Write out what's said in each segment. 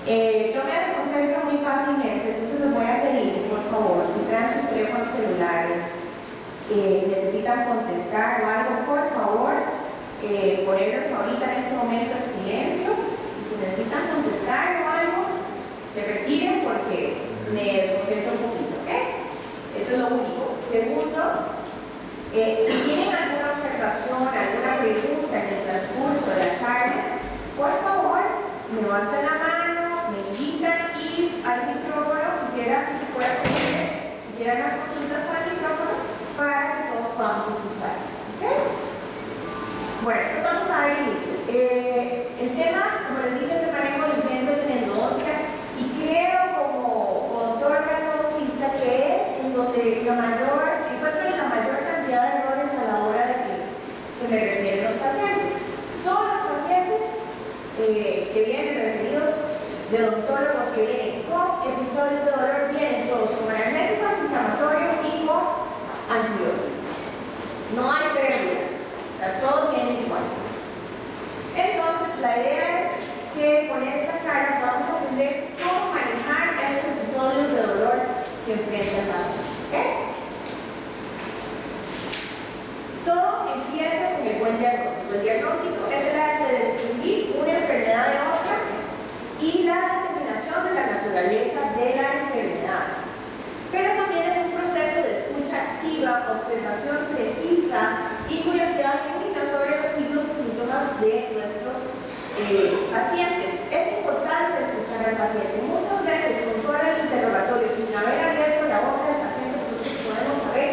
Yo me desconcentro muy fácilmente, entonces les voy a pedir, por favor, si traen sus teléfonos celulares, necesitan contestar o algo, por favor, ponerlos ahorita en este momento en silencio. Si necesitan contestar o algo, se retiren porque me desconcentro un poquito, ¿ok? Eso es lo único. Segundo, si tienen alguna observación, alguna pregunta en el transcurso de la charla, por favor, me levanten la mano, me indican y al micrófono, quisiera las consultas con el micrófono para que todos podamos escuchar. ¿Okay? Bueno, pues vamos a ver inicio. El tema, como les dije, es el manejo de influencias en endodoncia y creo como doctor endodosista que es en donde encuentro la mayor cantidad de errores a la hora de que se me refieren los pacientes. Todos los pacientes que vienen referidos de odontólogos que vienen con episodios de dolor vienen todos con analgésico antiinflamatorio y con antibiótico. No hay pérdida, o sea, todos vienen igual. Entonces, la idea es que con esta charla vamos a aprender cómo manejar estos episodios de dolor que enfrenta el paciente. ¿Okay? Todo empieza con el buen diagnóstico. El diagnóstico es el arte de distinguir una enfermedad de otra y la determinación de la naturaleza de la enfermedad. Pero también es un proceso de escucha activa, observación precisa y curiosidad genuina sobre los signos y síntomas de nuestros pacientes. Es importante escuchar al paciente. Muchas veces con solo el interrogatorio, sin haber abierto la boca del paciente, nosotros podemos saber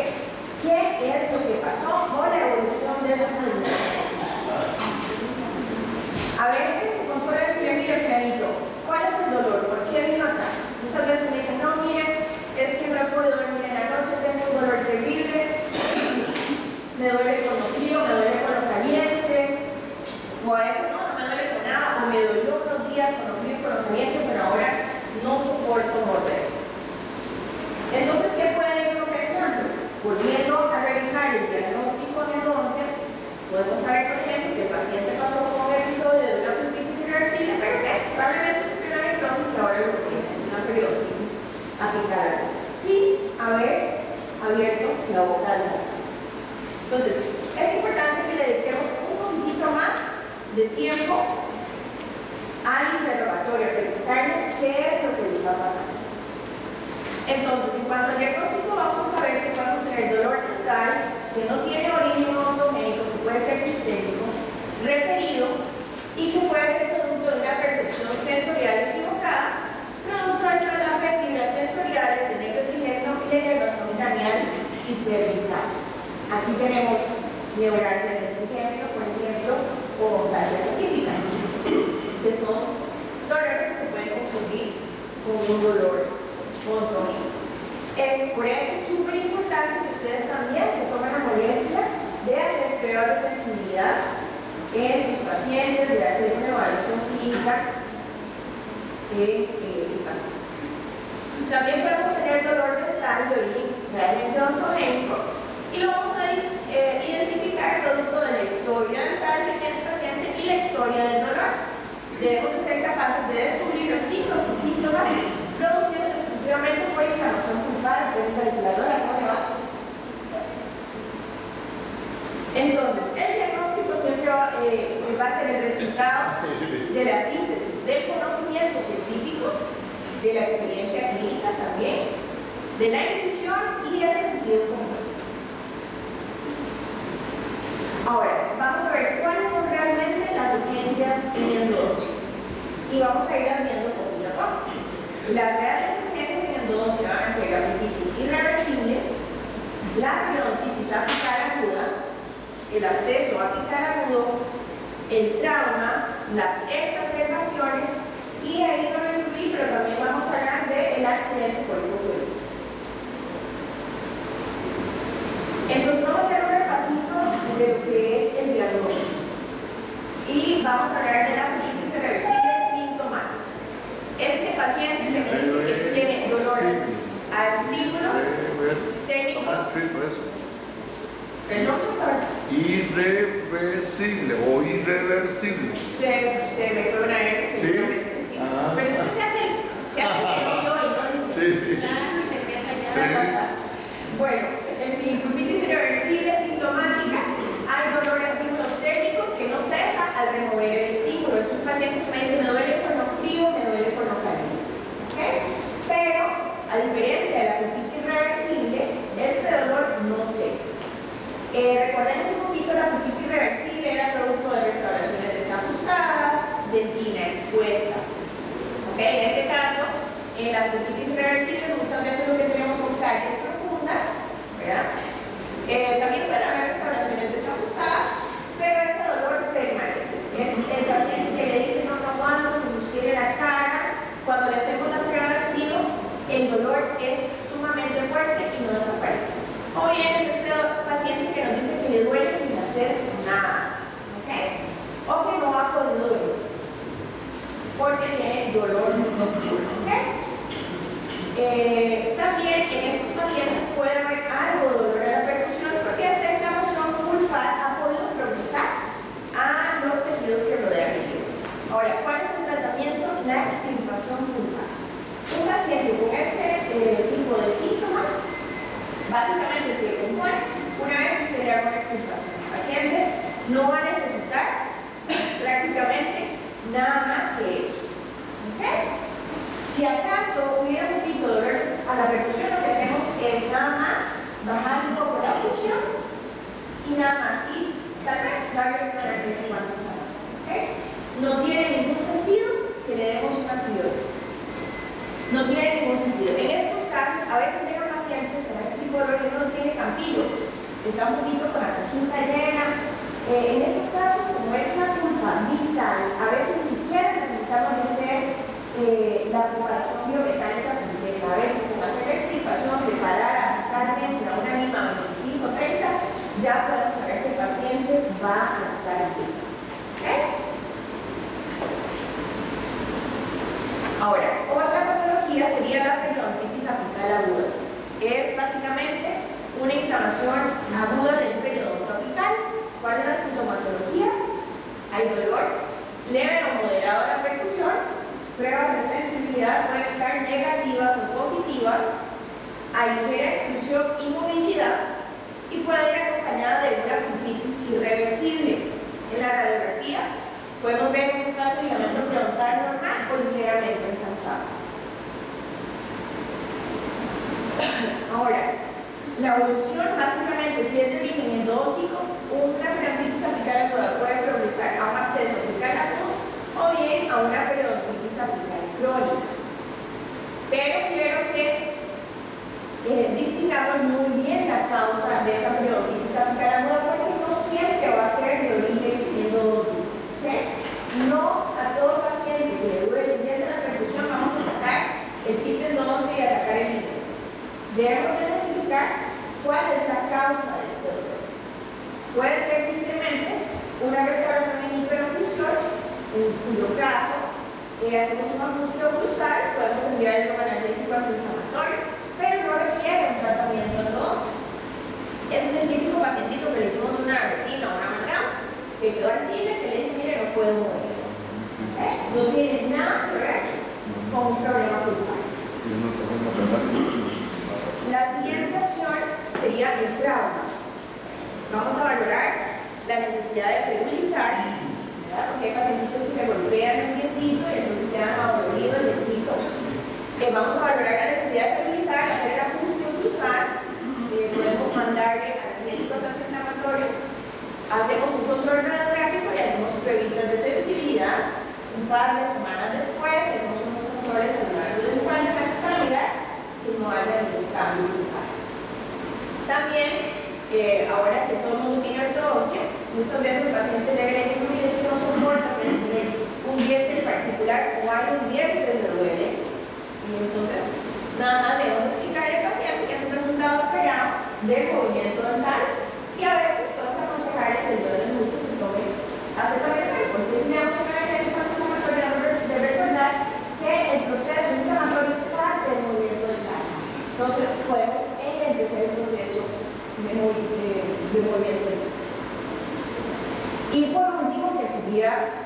qué es lo que pasó o la evolución de esa enfermedad. A veces con solo decir, mira, Planito, ¿cuál es el dolor? ¿Por qué vino acá? Muchas veces me dicen, no, miren, es que no puedo dormir en la noche, tengo un dolor terrible, me duele con lo frío, me duele con lo caliente, o a veces no me duele con nada, o me dolió unos días con lo frío, con lo caliente, pero ahora no soporto morder. Entonces, ¿qué puede ir pensando? Volviendo a revisar el diagnóstico de endodoncia, podemos saber, por ejemplo, que el paciente pasó con un episodio de una peritonitis irreversible, pero que probablemente sufrió una necrosis y ahora lo que tiene es una periodontitis aplicada, sin haber abierto la boca del paciente. Entonces, es importante que le dediquemos un poquitito más de tiempo al interrogatorio, a preguntarle qué es lo que le está pasando. Entonces, en cuanto al diagnóstico, vamos a saber que podemos tener dolor dental que no tiene origen odontogénico, que puede ser sistémico, referido y que puede ser producto de una percepción sensorial equivocada, producto de las fibras sensoriales de necrotrigémino y de inervación craneal y cervicales. Aquí tenemos neural de necrotrigémino, por ejemplo, o ontalgias atípicas, que son dolores que se pueden confundir con un dolor odontogénico. Por eso es súper importante que ustedes también se tomen la molestia de hacer pruebas de sensibilidad en sus pacientes, de hacer una evaluación clínica del paciente. También podemos tener dolor dental de origen realmente odontogénico y lo vamos a identificar producto de la historia dental que tiene el paciente y la historia del dolor. Debemos de ser capaces de descubrir los signos y síntomas producidos exclusivamente por inflamación pulpar, ¿cómo le va? Entonces, el diagnóstico siempre va a ser el resultado de la síntesis del conocimiento científico, de la experiencia clínica también, de la intuición y el sentido común. Ahora, vamos a ver cuáles son realmente las urgencias en endodoncia. Y vamos a ir viendo poquito a poco. Las reales urgencias en endodoncia van a ser la periodontitis irreversible, la periodontitis apical aguda, el absceso apical agudo, el trauma, las exacerbaciones y ahí no lo incluí, pero también vamos a hablar del accidente por hipoclorito. Entonces vamos a hacer un repasito de lo que es el diagnóstico y vamos a hablar de la periodontitis irreversible sintomática. Este paciente que me dice que tiene dolor a estímulos técnicos. Perdón, doctor. Irreversible o irreversible. Se me fue una vez. Sí. Pero es que se hace el que yo y no dice. Sí. Bueno, en gingivitis irreversible sintomática hay dolor a estímulos térmicos que no cesa al remover el estímulo. Es un paciente que me dice, me duele por lo frío, me duele por lo caliente. ¿Okay? Pero, a diferencia de la gingivitis irreversible, este dolor no cesa. Recordemos un poquito, la gingivitis irreversible era producto de restauraciones desajustadas, dentina expuesta. ¿Okay? En este caso, en las gingivitis irreversibles muchas veces lo que tenemos son calles profundas, ¿verdad? También pueden haber restauraciones desajustadas, pero ese dolor permanece. El paciente que le dice no aguanto, se sugiere la cara, cuando le hacemos la prueba de frío, el dolor es sumamente fuerte y no desaparece. O bien es este paciente que nos dice que le duele sin hacer nada, ¿okay? O que no ha podido dormir porque tiene dolor nocturno, ¿okay? También en estos pacientes puede haber algo de dolor a la percusión porque esta inflamación pulpar ha podido progresar a los tejidos que rodean el hígado. Ahora, ¿cuál es el tratamiento? La extirpación pulpar. Un paciente con este tipo de síntomas básicamente se compone una vez que se le haga una extirpación. El paciente no va a necesitar prácticamente nada más que eso. ¿Okay? Si acaso hubiera un poquito de dolor a la percusión, lo que hacemos es nada más bajar un poco la oclusión y nada más. Y tal vez darle una analgesia. ¿Okay? No tiene ningún sentido que le demos un antibiótico. No tiene ningún sentido. En estos casos, a veces llegan pacientes con este tipo de dolor y no tiene campillo. Está un poquito con la consulta llena. En estos casos, como es una culpa vital, a veces ni siquiera necesitamos hacer la preparación biomecánica completa. A veces con hacer la extirpación, preparar totalmente a una misma 25-30, ya podemos saber que el paciente va a estar bien. ¿Okay? Ahora, otra patología sería la periodontitis apical aguda. Es básicamente una inflamación aguda del periodonto apical. ¿Cuál es la sintomatología? Hay dolor leve o moderado de la percusión. Pruebas de sensibilidad pueden estar negativas o positivas, hay ligera exclusión y movilidad y puede ir acompañada de una gingivitis irreversible. En la radiografía podemos ver un espacio de ligamento periodontal normal o ligeramente ensanchado. Ahora, la evolución básicamente, si es de origen endodóntico, una periodontitis apical aguda puede progresar a un absceso apical agudo o bien a una periodontitis apical crónica. Pero quiero que distingamos muy bien la causa de esa periodontitis apical aguda porque no siempre va a ser de origen endodóntico. ¿Okay? No a todo paciente que le duele el diente de la percusión vamos a sacar el tip de endodontia y a sacar el hígado. Debemos identificar cuál es la causa de este dolor. Puede ser simplemente una restauración en hiperoclusión, en cuyo caso hacemos un ajuste oclusal, podemos enviarlo a analgésico antiinflamatorio, pero no requiere un tratamiento endodóntico. Ese es el típico pacientito que le hicimos una resina o una amalgama, que quedó al tinte, que le dice, mire, no puedo mover. No tiene nada que ver con un problema pulpar. La siguiente opción sería el trauma. Vamos a valorar la necesidad de feminizar, ¿verdad? Porque hay pacientitos que se golpean un dientito y entonces quedan adolorido el dientito. Vamos a valorar la necesidad de feminizar, hacer el ajuste oclusal, podemos mandarle analgésicos antiinflamatorios, hacemos un control radiográfico y hacemos pruebas de sensibilidad. Un par de semanas después hacemos unos controles a lo largo del cual para mirar que no haya ningún cambio pulpar. También, ahora que todo el mundo tiene ortodoncia, muchas veces el paciente le dice, mire, es que no soporta tener un diente en particular o varios dientes le duele. Y entonces, nada más debemos explicarle al paciente que es un resultado esperado del movimiento dental y a veces podemos aconsejarles el dolor del músculo que tome acetaminofén, porque si le damos una analgesia antiinflamatoria, de recordar que el proceso inflamatorio es parte del movimiento dental. Entonces, podemos empezar el proceso de movimiento dental. Y por último, que sería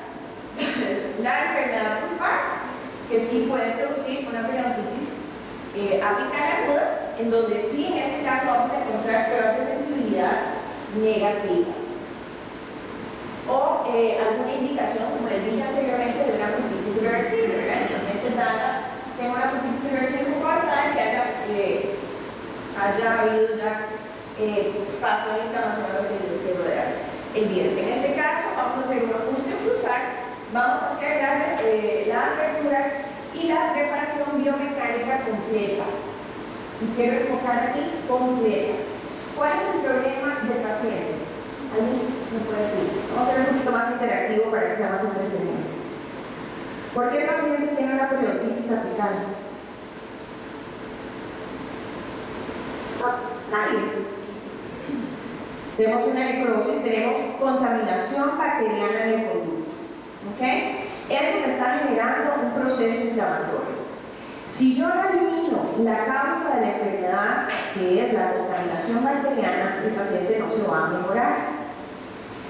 la enfermedad pulpar, apical aguda, en donde sí en este caso vamos a encontrar pruebas de sensibilidad negativas. O alguna indicación, como les dije anteriormente, de una bronquitis irreversible, ¿verdad? El paciente tengo una bronquitis irreversible compensada que haya habido ya paso de inflamación a los tejidos que rodean el diente. En este caso vamos a hacer un acústico cruzar, vamos a hacer la apertura y la preparación biomecánica completa. Y quiero enfocar aquí completa. ¿Cuál es el problema del paciente? ¿Alguien me puede decir? Vamos a hacer un poquito más interactivo para que sea más entretenido. ¿Por qué el paciente tiene una periodontitis apical? Nadie. Tenemos una necrosis, tenemos contaminación bacteriana en el conducto. ¿Ok? Eso me está generando un proceso inflamatorio. Si yo no elimino la causa de la enfermedad, que es la contaminación bacteriana, el paciente no se va a mejorar.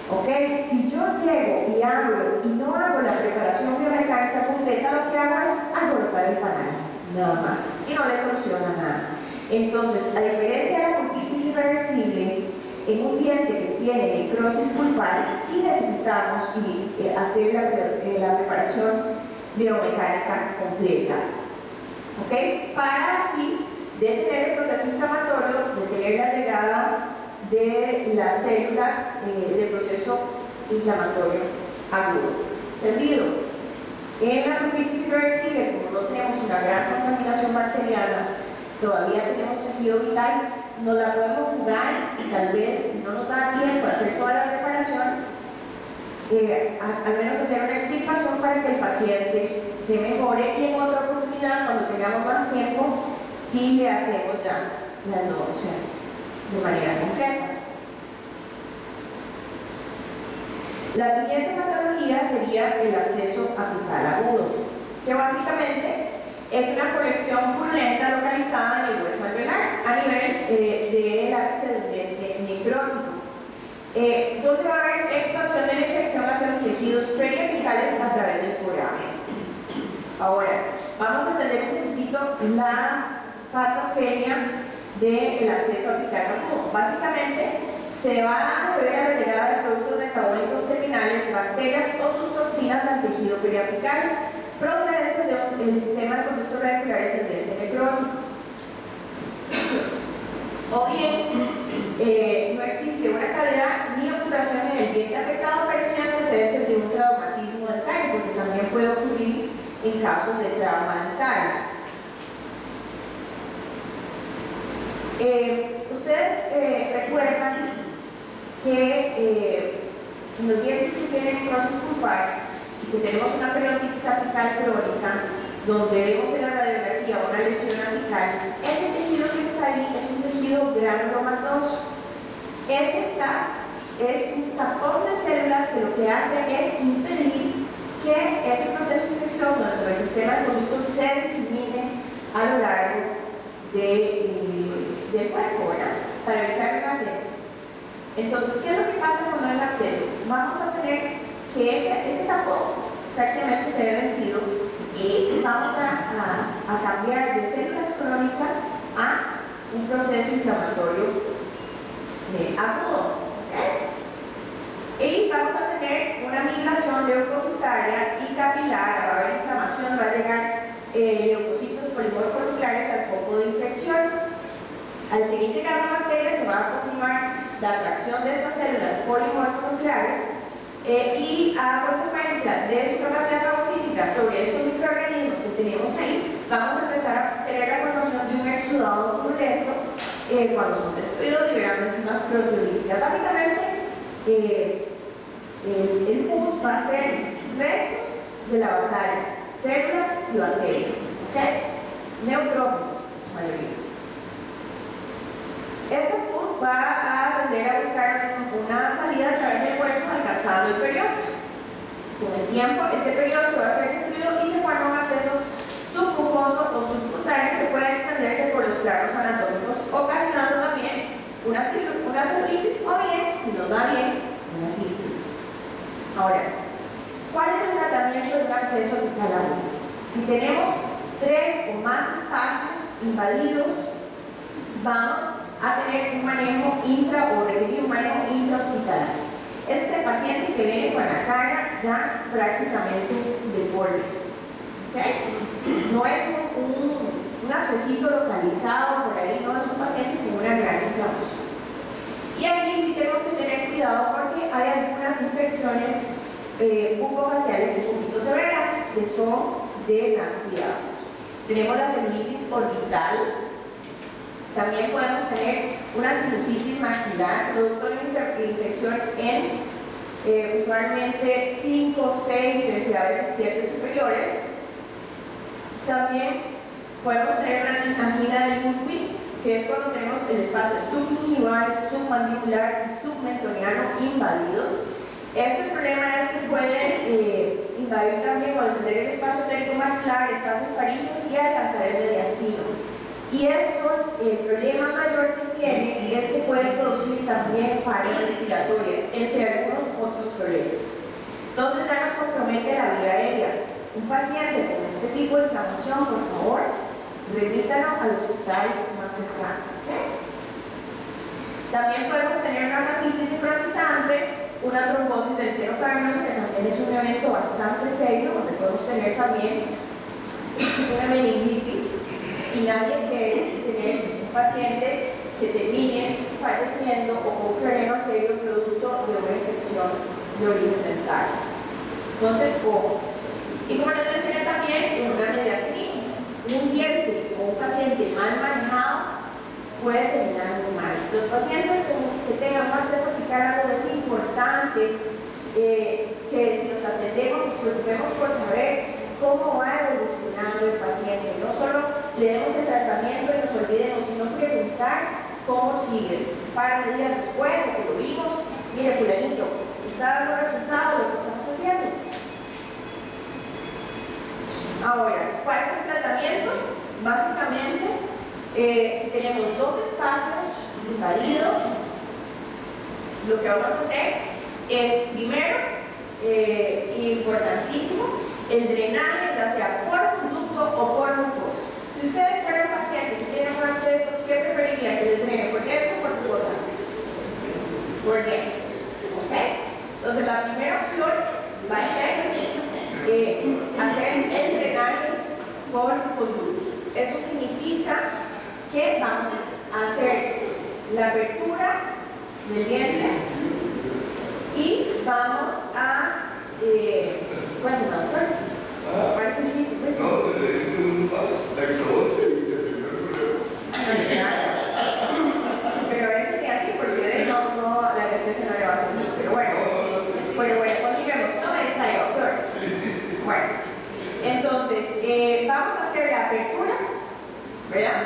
¿Ok? Si yo llego y hablo y no hago la preparación biomecánica completa, lo que hago es alborotar el canal, nada más, y no le soluciona nada. Entonces, a diferencia de la bronquitis irreversible, en un diente que tiene necrosis pulpar, sí necesitamos hacer la preparación biomecánica completa. ¿Ok? Para así detener el proceso inflamatorio, detener la llegada de las células del proceso inflamatorio agudo. ¿Entendido? En la bronquitis irreversible, como no tenemos una gran contaminación bacteriana, todavía tenemos tejido vital, nos la podemos jugar y tal vez, si no nos da tiempo a hacer toda la preparación, al menos hacer una extirpación para que el paciente se mejore, y en otra oportunidad, cuando tengamos más tiempo, sí le hacemos ya la endodoncia de manera completa. La siguiente patología sería el absceso apical agudo, que básicamente es una colección purulenta localizada en el hueso alveolar a nivel del ápice del diente necrótico, donde va a haber expansión de la infección hacia los tejidos periapicales a través del foramen. Ahora, vamos a entender un poquito la patogenia del absceso apical agudo. Básicamente, se va a deber a la llegada de productos metabólicos terminales, bacterias o sus toxinas al tejido periapical, procedentes del sistema de conductos radiculares del diente necrótico. O bien, no existe una cavidad ni obturación en el diente afectado, pero sí antecedentes de un traumatismo dental, porque también puede ocurrir en casos de trauma dental. Ustedes recuerdan que en los dientes que tienen necrosis pulpar y que tenemos una periodontitis apical crónica, donde vemos en la radiografía una lesión apical, ese tejido que está ahí es un tejido granulomatoso. Es un tapón de células que lo que hace es impedir que ese proceso infeccioso dentro del sistema de conductos se disemine a lo largo del cuerpo, ¿verdad? Para evitar el absceso. Entonces, ¿qué es lo que pasa cuando hay un absceso? Vamos a tener que ese tapón prácticamente se ve vencido y vamos a cambiar de células crónicas a un proceso inflamatorio agudo. ¿Okay? Y vamos a tener una migración leucocitaria y capilar, va a haber inflamación, va a llegar leucocitos polimorfonucleares al foco de infección. Al seguir llegando bacterias, se va a continuar la atracción de estas células polimorfonucleares y a consecuencia de su capacidad fagocítica sobre estos microorganismos que tenemos ahí, vamos a empezar a tener la formación de un exudado purulento cuando son destruidos, liberando enzimas proteolíticas. Básicamente, el pus va a ser restos de la batalla, células y bacterias, ¿okay? Neutrófilos, en su mayoría. Este pus va a tender a buscar una salida a través del hueso, alcanzando el periósteo. Con el tiempo, este periósteo va a ser destruido y se forma un absceso submucoso o subcutáneo que puede extenderse por los planos anatómicos, ocasionando también una celulitis o bien, si nos da bien, una fístula. Ahora, ¿cuál es el tratamiento de un absceso apical agudo? Si tenemos 3 o más espacios invadidos, vamos a tener un manejo o requerir un manejo intrahospitalario. Este es el paciente que viene con la cara ya prácticamente deforme. ¿Okay? No es un abscesito localizado por ahí, no es un paciente con una gran inflamación. Y aquí sí tenemos que tener cuidado porque hay algunas infecciones bucofaciales un poquito severas que son de gran cuidado. Tenemos la celulitis orbital. También podemos tener una sinusitis maxilar, producto de una infección en usualmente 5, 6 densidades 7 superiores. También podemos tener una angina del Ludwig, que es cuando tenemos el espacio subgingival, submandibular y submentoniano invadidos. Este problema es que puede invadir también o descender el espacio térico-maxilar, espacios faríneos y alcanzar el mediastino. Y esto, el problema mayor que tiene es que puede producir también falla respiratoria, entre algunos otros problemas. Entonces ya nos compromete la vía aérea. Un paciente con este tipo de inflamación, por favor, remítanos al hospital más cercano. ¿Okay? También podemos tener una fascitis necrotizante, una trombosis del seno cavernoso, que también es un evento bastante serio, donde podemos tener también una meningitis. Y nadie quiere tener un paciente que termine falleciendo o con un problema serio producto de una infección de origen dental. Entonces, ojo. Y como les mencioné también, una mediastinitis. Un diente o un paciente mal manejado puede terminar muy mal. Los pacientes que tengan un acceso apical es importante que si nos atendemos nos preocupemos por saber cómo va evolucionando el paciente. No solo le demos el tratamiento y nos olvidemos, sino preguntar cómo sigue. Para días después de que lo vimos, mire, fulanito, está dando resultados de lo que estamos haciendo. Ahora, ¿cuál es el tratamiento? Básicamente, si tenemos dos espacios invadidos, lo que vamos a hacer es, primero, importantísimo, el drenaje, ya sea por conducto o por mucosa. Si ustedes fueran pacientes, si tienen un acceso, ¿qué preferirían? ¿Que les drene por dentro o por mucosa? Por dentro. ¿Ok? Entonces, la primera opción va a ser hacer el drenaje por conducto. Eso significa que vamos a hacer la apertura del diente y vamos a ¿cuál es la otra? No, la exodoncia y se terminó el problema. Pero es que así, porque no, la anestesia no le va a servir. Pero bueno, continuemos. No me distraigo, doctor. Bueno, entonces, vamos a hacer la apertura, ¿verdad?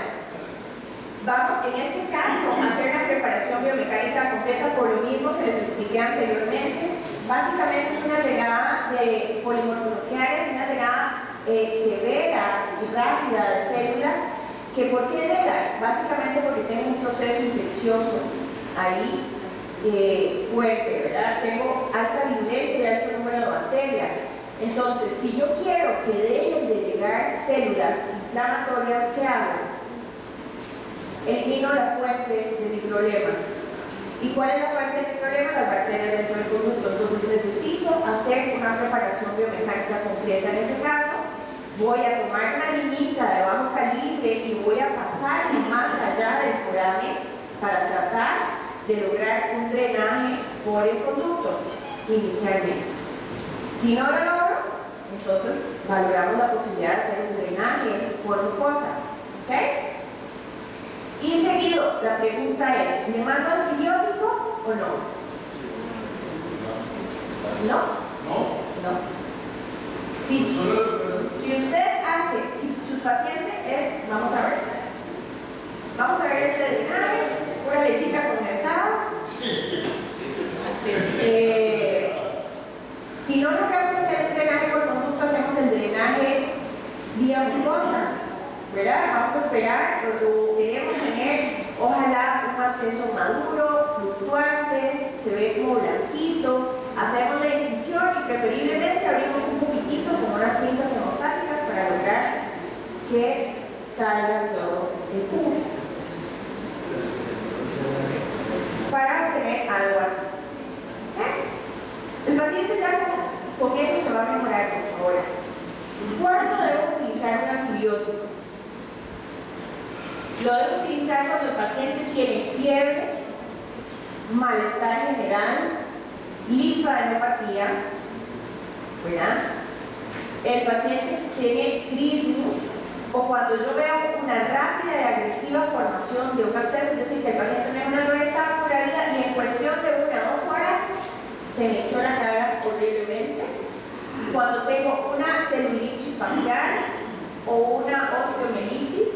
Vamos, en este caso, a hacer la preparación biomecánica completa por lo mismo que les expliqué anteriormente. Básicamente es una llegada de polimorfonucleares, una llegada severa y rápida de células. ¿Que por qué llega? Básicamente porque tengo un proceso infeccioso ahí fuerte, ¿verdad? Tengo alta virulencia y alto número de bacterias. Entonces, si yo quiero que dejen de llegar células inflamatorias, ¿qué hago? Elimino la fuente de mi problema. ¿Y cuál es la fuente de mi problema? Las bacterias dentro del conducto. Entonces necesito hacer una preparación biomecánica completa. En ese caso, voy a tomar una limita de bajo calibre y voy a pasar más allá del foramen para tratar de lograr un drenaje por el conducto inicialmente. Si no lo logro, entonces valoramos la posibilidad de hacer un drenaje por mucosa. ¿Ok? Y seguido, la pregunta es, ¿le mando antibiótico o no? ¿No? No. Si usted hace, si su paciente es, vamos a ver este drenaje, una lechita condensada. Si no logramos hacer el drenaje por conducto, hacemos el drenaje vía mucosa, ¿verdad? Vamos a esperar, lo queremos tener, ojalá un acceso maduro, fluctuante, se ve como blanquito. Hacemos la incisión y preferiblemente abrimos un poquitito con unas pinzas hemostáticas para lograr que salga todo algo así. El paciente ya con eso se va a mejorar mucho. Ahora, ¿cuándo debo utilizar un antibiótico? Lo debo utilizar cuando el paciente tiene fiebre, malestar general, linfadenopatía, ¿verdad? El paciente tiene trismus, o cuando yo veo una rápida y agresiva formación de un absceso, es decir, que el paciente no está por la vida y en cuestión de 1 o 2 horas se me echó la cara horriblemente. Cuando tengo una celulitis facial o una osteomelitis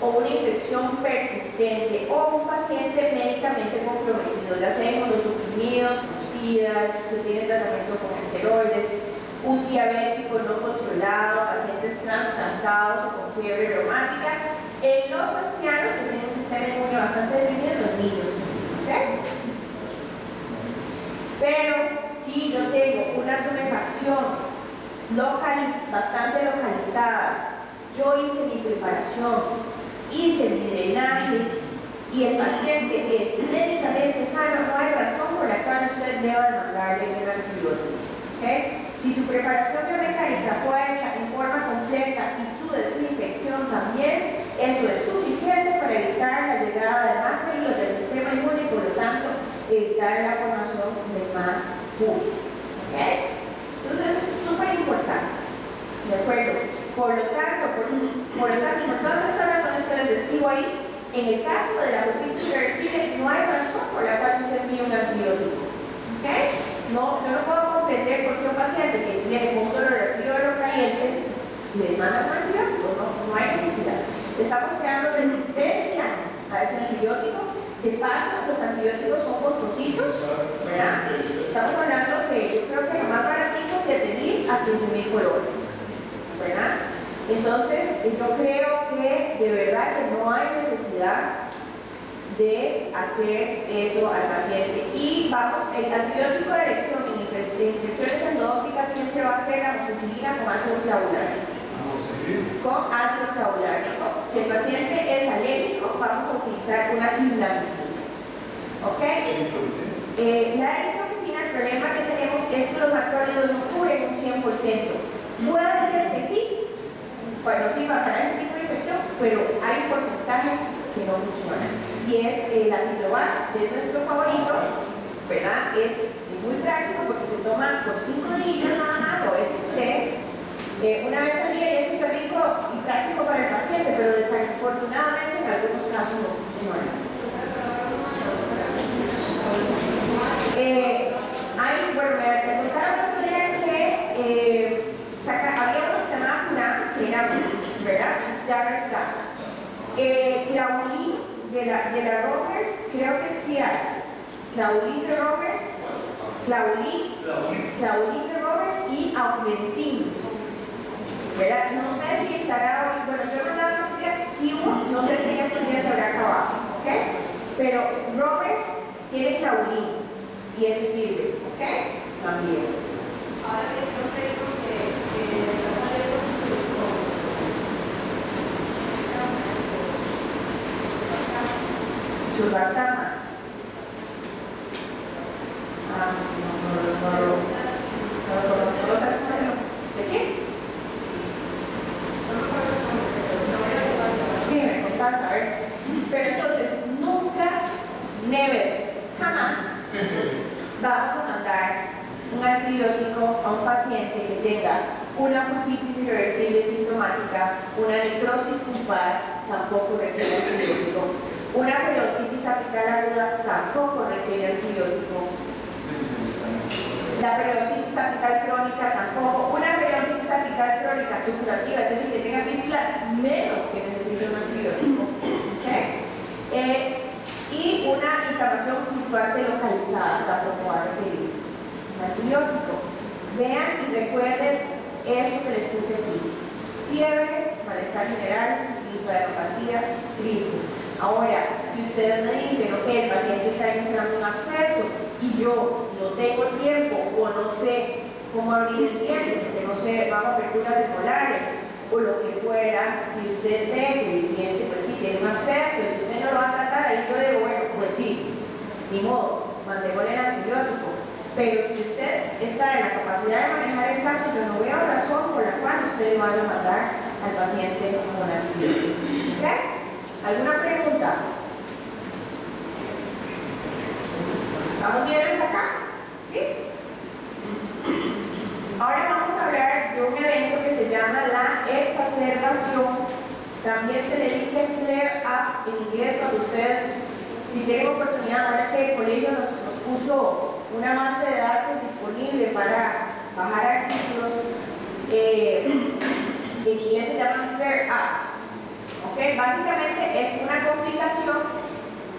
o una infección persistente o un paciente médicamente comprometido, ya sea inmunosuprimidos, SIDA, que tienen tratamiento con esteroides, un diabético no controlado, pacientes trasplantados o con fiebre reumática, en los ancianos que tienen un sistema inmune bastante débil, los niños. ¿Okay? Pero si yo tengo una tumefacción bastante localizada, yo hice mi preparación, hice mi drenaje y el paciente es médicamente sano, no hay razón por la cual usted deba mandarle un antibiótico. ¿Okay? Si su preparación biomecánica fue hecha en forma completa y su desinfección también, eso es suficiente para evitar la llegada de más virus del sistema inmune y por lo tanto evitar la formación de más pus. ¿Okay? Entonces es súper importante. ¿De acuerdo? Por lo tanto, por todas estas razones que les describo ahí, en el caso de la hepatitis irreversible no hay razón por la cual usted envíe un antibiótico. ¿Okay? No, yo no puedo comprender por qué un paciente que tiene un dolor de fiebre caliente le manda un antibiótico, no hay necesidad. Estamos creando resistencia a ese antibiótico. De paso, los antibióticos son costositos, ¿verdad? Estamos hablando que yo creo que lo más baratito es 7.000 a 15.000 colones, ¿verdad? Entonces, yo creo que de verdad que no hay necesidad de hacer eso al paciente. Y vamos, el antibiótico de elección en infecciones endodónticas siempre va a ser la amoxicilina con ácido clavulánico. Con ácido clavulánico. Si el paciente es alérgico, vamos a utilizar una clindamicina. ¿Ok? La eritromicina, el problema que tenemos es que los macrólidos no cubren un 100%. Puede ser que sí, bueno, sí va para ese tipo de infección, pero hay un porcentaje que no funciona. Y es el aciclovir, que es nuestro favorito, ¿verdad? Es muy práctico porque se toma por 5 días nada más, o es 3. Una vez al día y es súper rico y práctico para el paciente, pero desafortunadamente en algunos casos no funciona. Bueno, me contaron el otro día que había uno que se llamaba Cunam, que era, ¿verdad? Ya no está. Claudin de la Rogers, creo que sí hay. Claudin de Rogers, Claudin de Rogers y Augmentin. ¿Verdad? No sé si estará hoy, bueno, yo no sé los días, sí hubo, no sé si en estos días se habrá acabado, ¿ok? Pero Rogers tiene Claudin y es sirve, ¿ok? También. Ahora que es un médico que está saliendo con Surbatama. ¿De qué? Sí, me contás, a ver. Pero entonces, nunca, never, jamás vamos a mandar un antibiótico a un paciente que tenga una pulpitis irreversible sintomática, una necrosis pulpar, tampoco requiere antibiótico, una periodontitis apical aguda, tampoco requiere antibiótico, la periodontitis apical crónica tampoco, una periodontitis apical crónica supurativa, es decir, que tenga fístula, menos que necesite un antibiótico. ¿Okay? Y una inflamación fluctuante localizada, tampoco va a requerir un antibiótico. Vean y recuerden eso que les puse aquí: fiebre, malestar general, linfadenopatía, trismus. Ahora, si ustedes me dicen, ok, el paciente está iniciando un absceso y yo no tengo tiempo o no sé cómo abrir el diente, porque no sé, bajo aperturas de molares o lo que fuera, y usted ve que el diente pues sí tiene un absceso y usted no lo va a tratar, ahí yo digo, bueno, pues sí, ni modo, mandemos Pero si usted está en la capacidad de manejar el caso, yo no veo razón por la cual usted lo vaya a mandar al paciente con antibiótico. ¿Ok? ¿Alguna pregunta? ¿Estamos bien hasta acá? ¿Sí? Ahora vamos a hablar de un evento que se llama la exacerbación. También se le dice flare up en inglés cuando ustedes, si tienen oportunidad, ahora que el colegio nos puso una base de datos disponible para bajar artículos, en inglés se llaman flare up. ¿Okay? Básicamente es una complicación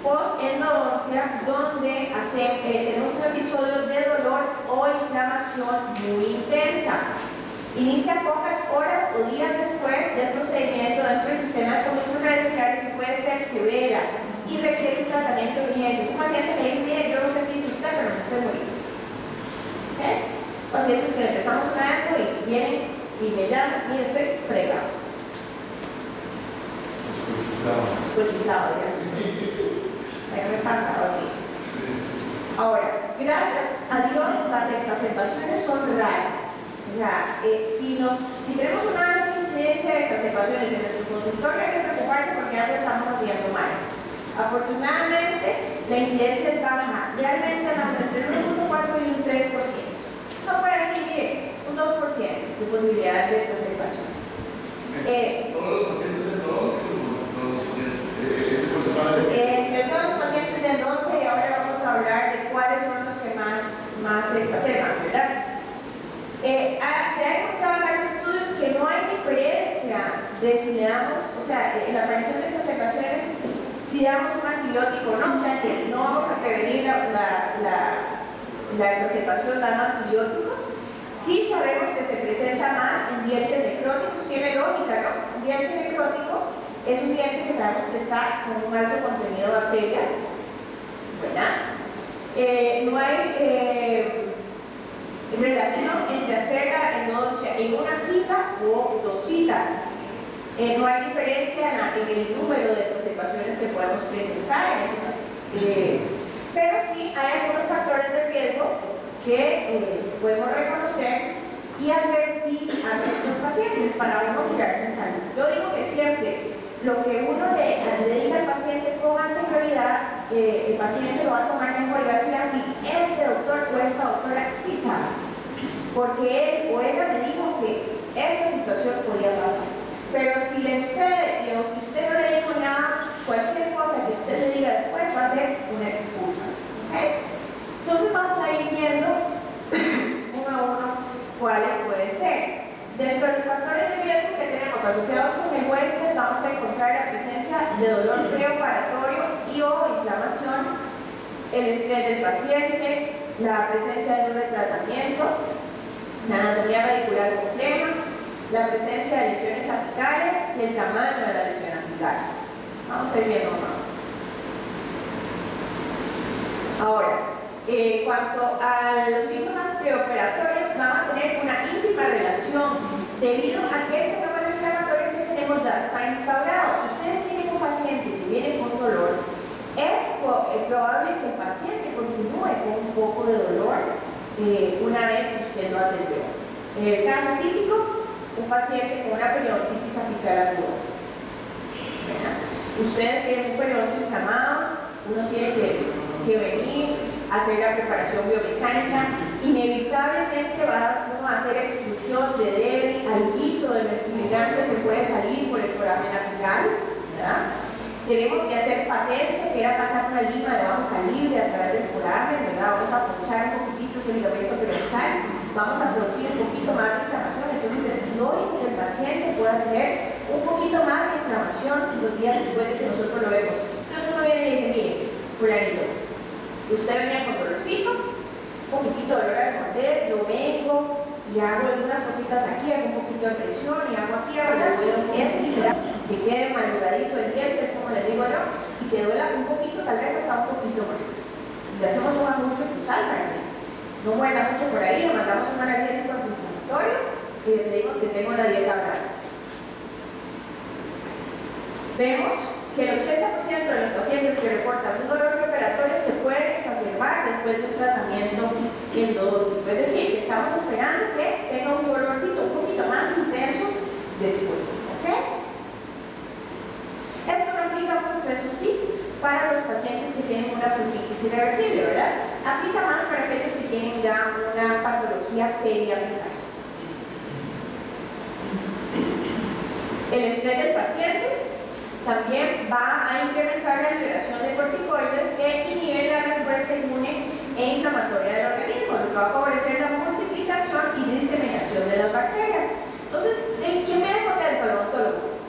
post-endodoncia donde tenemos un episodio de dolor o inflamación muy intensa. Inicia pocas horas o días después del procedimiento dentro del sistema de cardiovascular y puede ser severa y requiere un tratamiento urgente. Es un paciente que dice, mire, yo no sé qué hizo usted, pero me estoy muriendo. ¿Okay? Pacientes que empezamos un año y vienen y me llaman, mire, estoy fregado. Escuchado, ya. Me falta aquí. Ahora, gracias a Dios, las exacerbaciones son raras. O sea, si tenemos una alta incidencia de exacerbaciones en nuestro consultorio, hay que preocuparse porque algo estamos haciendo mal. Afortunadamente, la incidencia es baja. Realmente andamos entre un 1.4 y un 3%. No puede decir, mire, un 2% de posibilidad de exacerbación. Todos los pacientes endodónticos, entre todos los pacientes de endodoncia, y ahora vamos a hablar de cuáles son los que más se exacerban, ¿verdad? Se ha encontrado en varios estudios que no hay diferencia de si le damos, o sea, en la aparición de exacerbaciones, si damos un antibiótico o no, o sea, que no vamos a prevenir la exacerbación dando antibióticos. Sí sabemos que se presenta más en dientes necróticos, tiene lógica, ¿no? Un diente necrótico es un diente que sabemos que está con un alto contenido de bacterias, ¿verdad? No hay relación entre hacer la endodoncia en una cita o dos citas. No hay diferencia en el número de exacerbaciones que podemos presentar en eso. Pero sí hay algunos factores de riesgo que podemos reconocer y advertir a nuestros pacientes para uno curarse en salud. Yo digo que siempre lo que uno le diga al paciente con anterioridad, el paciente lo va a tomar mejor y va a decir así, este doctor o esta doctora sí sabe, porque él o ella me dijo que esta situación podía pasar. Pero si le sucede y a usted no le dijo nada, cualquier cosa que usted le diga después va a ser una excusa. ¿Okay? Entonces vamos a ir viendo uno a uno cuáles pueden ser. Dentro de los factores de riesgo que tenemos asociados con el huésped, vamos a encontrar la presencia de dolor preoperatorio y o inflamación, el estrés del paciente, la presencia de un retratamiento, la anatomía radicular compleja, la presencia de lesiones apicales y el tamaño de la lesión apical. Vamos a ir viendo más. Ahora, en cuanto a los síntomas preoperatorios, van a tener una íntima relación debido a que el fenómeno inflamatorio que tenemos ya está instaurado. Si ustedes tienen un paciente que viene con dolor, es probable que el paciente continúe con un poco de dolor una vez que usted lo atendió. En el caso típico, un paciente con una periodontitis apical aguda. Ustedes tienen un periodonto inflamado, uno tiene que venir a hacer la preparación biomecánica, inevitablemente va uno a hacer extrusión de débil, alguito de nuestro migrante se puede salir por el foramen apical, ¿verdad? Tenemos que hacer patencia, que era pasar una lima de bajo calibre a través del foramen, ¿verdad? Vamos a ponchar un poquitito ese ligamento periodontal, vamos a producir un poquito más de inflamación, entonces es lógico que el paciente pueda tener un poquito más de inflamación los días después de que nosotros lo vemos. Entonces uno viene y le dice, mire, fulanito, usted venía con dolorcito, un poquitito de dolor al morder, yo vengo y hago algunas cositas aquí, hago un poquito de presión y hago aquí, hago la vuelo estirar, que quede maluradito el diente, es como les digo yo, y que duela un poquito, tal vez hasta un poquito más. Le hacemos un ajuste cruzal para que no muera mucho por ahí, le mandamos un analgésico antiinflamatorio y le pedimos que tenga una dieta brava. Vemos que el 80% de los pacientes que reportan un dolor preoperatorio se pueden exacerbar después de un tratamiento endodóntico. una pulpitis irreversible, ¿verdad? Aplica más para aquellos que tienen ya una patología pediátrica. El estrés del paciente también va a incrementar la liberación de corticoides que inhiben la respuesta inmune e inflamatoria del organismo, lo que va a favorecer la multiplicación y diseminación de las bacterias. Entonces, ¿quién viene contento al odontólogo?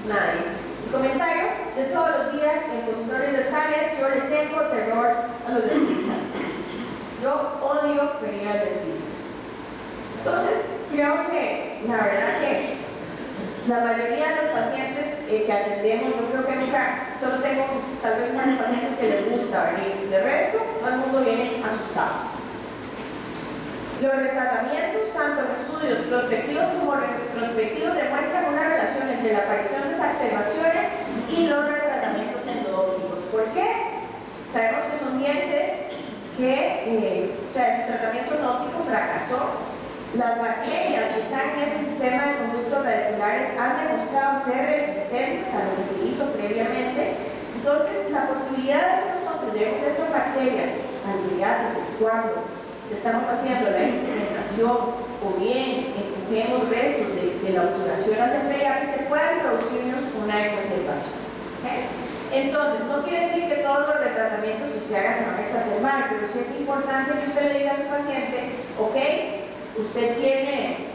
Nadie. El comentario de todos los días en consultorios dentales: yo le tengo terror a los dentistas. Yo odio venir al dentista. Entonces, creo que la verdad que la mayoría de los pacientes que atendemos, yo creo que nunca, solo tengo tal vez más pacientes que les gusta venir. De resto, todo el mundo viene asustado. Los retratamientos, tanto en estudios prospectivos como retrospectivos, demuestran una relación entre la aparición de exacerbaciones y los retratamientos endodónticos. ¿Por qué? Sabemos que son dientes que, o sea, su tratamiento endodóntico fracasó. Las bacterias que están en ese sistema de conductos radiculares han demostrado ser resistentes a lo que se hizo previamente. Entonces, la posibilidad de que nosotros llevemos estas bacterias al diálisis cuando estamos haciendo la instrumentación o bien empujemos restos de la obturación ascendente, que se pueda producirnos una exacerbación. ¿Okay? Entonces, no quiere decir que todos los retratamientos que se hagan se van a exacerbar, pero sí es importante que usted le diga a su paciente: ok, usted tiene,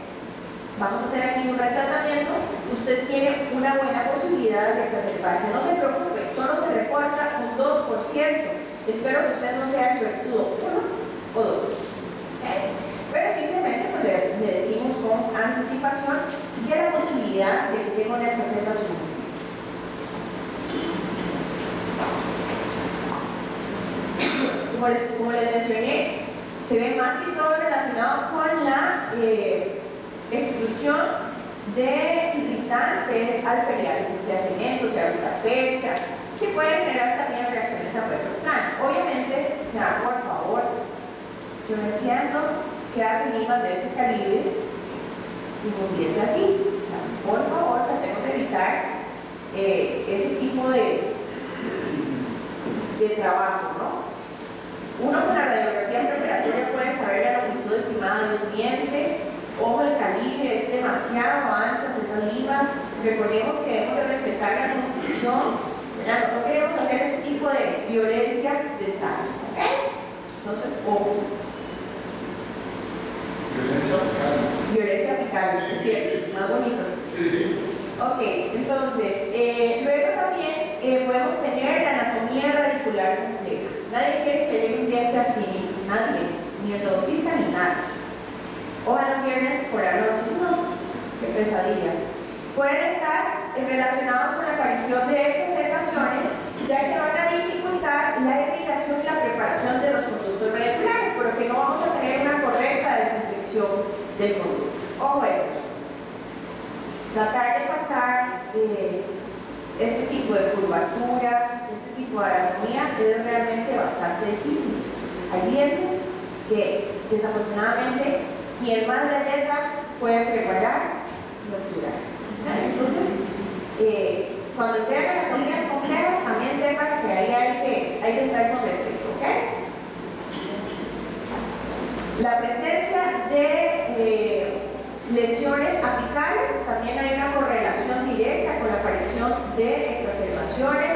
vamos a hacer aquí un retratamiento, usted tiene una buena posibilidad de exacerbarse. No se preocupe, solo se reporta un 2%. Espero que usted no sea el suertudo 1 o 2. ¿Okay? Pero simplemente pues, le decimos con anticipación que la posibilidad de que tenga una exacerbación existe. Como les mencioné, se ve más que todo relacionado con la exclusión de irritantes al periálisis de cemento, o sea, la percha, que pueden generar también reacciones a cuerpo extraño. Obviamente, ya, por favor, yo no entiendo que hacen limas de este calibre y un diente así. O sea, por favor, tratemos de evitar ese tipo de trabajo, ¿no? Uno con la radiografía preparatoria puede saber la longitud estimada de un diente. Ojo, el calibre es demasiado anchas esas limas. Recordemos que debemos de respetar la constitución. No queremos hacer este tipo de violencia dental. ¿Ok? Entonces, ojo. Violencia apical. Violencia apical, es cierto, más bonito. Sí. Ok, entonces, luego también podemos tener la anatomía radicular compleja. Nadie quiere que llegue un diente así, nadie, ni endodoncista ni nada. O a los viernes por la noche, no, qué pesadilla. Pueden estar relacionados con la aparición de exacerbaciones, ya que van a dificultar la irrigación y la preparación de los conductos radiculares, por lo que no vamos a tener una correcta desinfección del conducto. Ojo eso. Tratar de pasar este tipo de curvaturas, este tipo de anatomía es realmente bastante difícil. Hay dientes que desafortunadamente quien más le arriesga puede preparar y obturar. Entonces, cuando tengan anatomías complejas, también sepan que ahí hay que estar con respeto, ¿ok? La presencia de lesiones apicales, también hay una correlación directa con la aparición de exacerbaciones.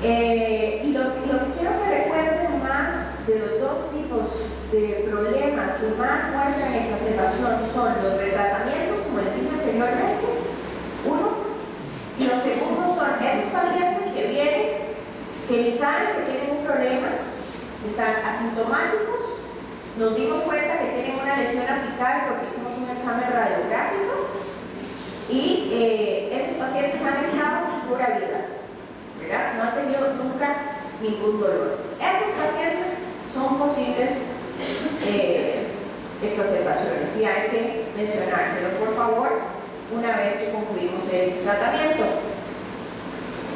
Y lo que quiero que recuerden más de los dos tipos de problemas que más muestran exacerbación son los retratamientos, como les dije anteriormente, uno, y los segundos son esos pacientes que vienen, que ni saben que tienen un problema, están asintomáticos, nos dimos cuenta que tienen una lesión apical porque hicimos un examen radiográfico y estos pacientes han estado pura vida, ¿verdad? No han tenido nunca ningún dolor. Esos pacientes son posibles exacerbaciones y hay que mencionárselo, por favor, una vez que concluimos el tratamiento.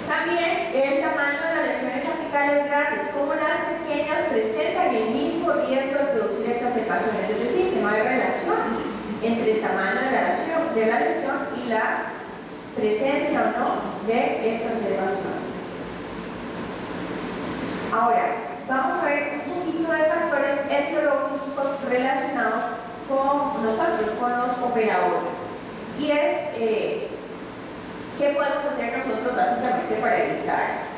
También el tamaño de las lesiones apicales grandes, como las pequeñas, presentan el mismo riesgo de producir exacerbaciones, es decir, que no hay relación entre el tamaño de la lesión y la presencia o no de exacerbación. Ahora, vamos a ver un poquito de factores etiológicos relacionados con nosotros, con los operadores. Y es, ¿qué podemos hacer nosotros básicamente para evitar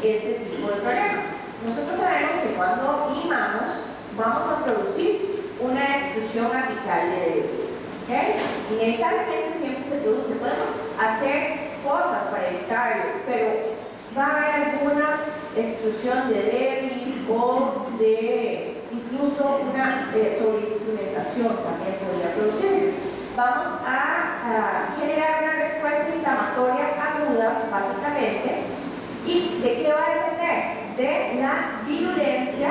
este tipo de problemas? Nosotros sabemos que cuando limamos, vamos a producir una extrusión apical de débil. ¿Okay? Inevitablemente siempre se produce. Podemos hacer cosas para evitarlo, pero va a haber alguna extrusión de débil o de incluso una sobreinstrumentación también podría producir. Vamos a generar una respuesta inflamatoria aguda, básicamente. ¿Y de qué va a depender? De la virulencia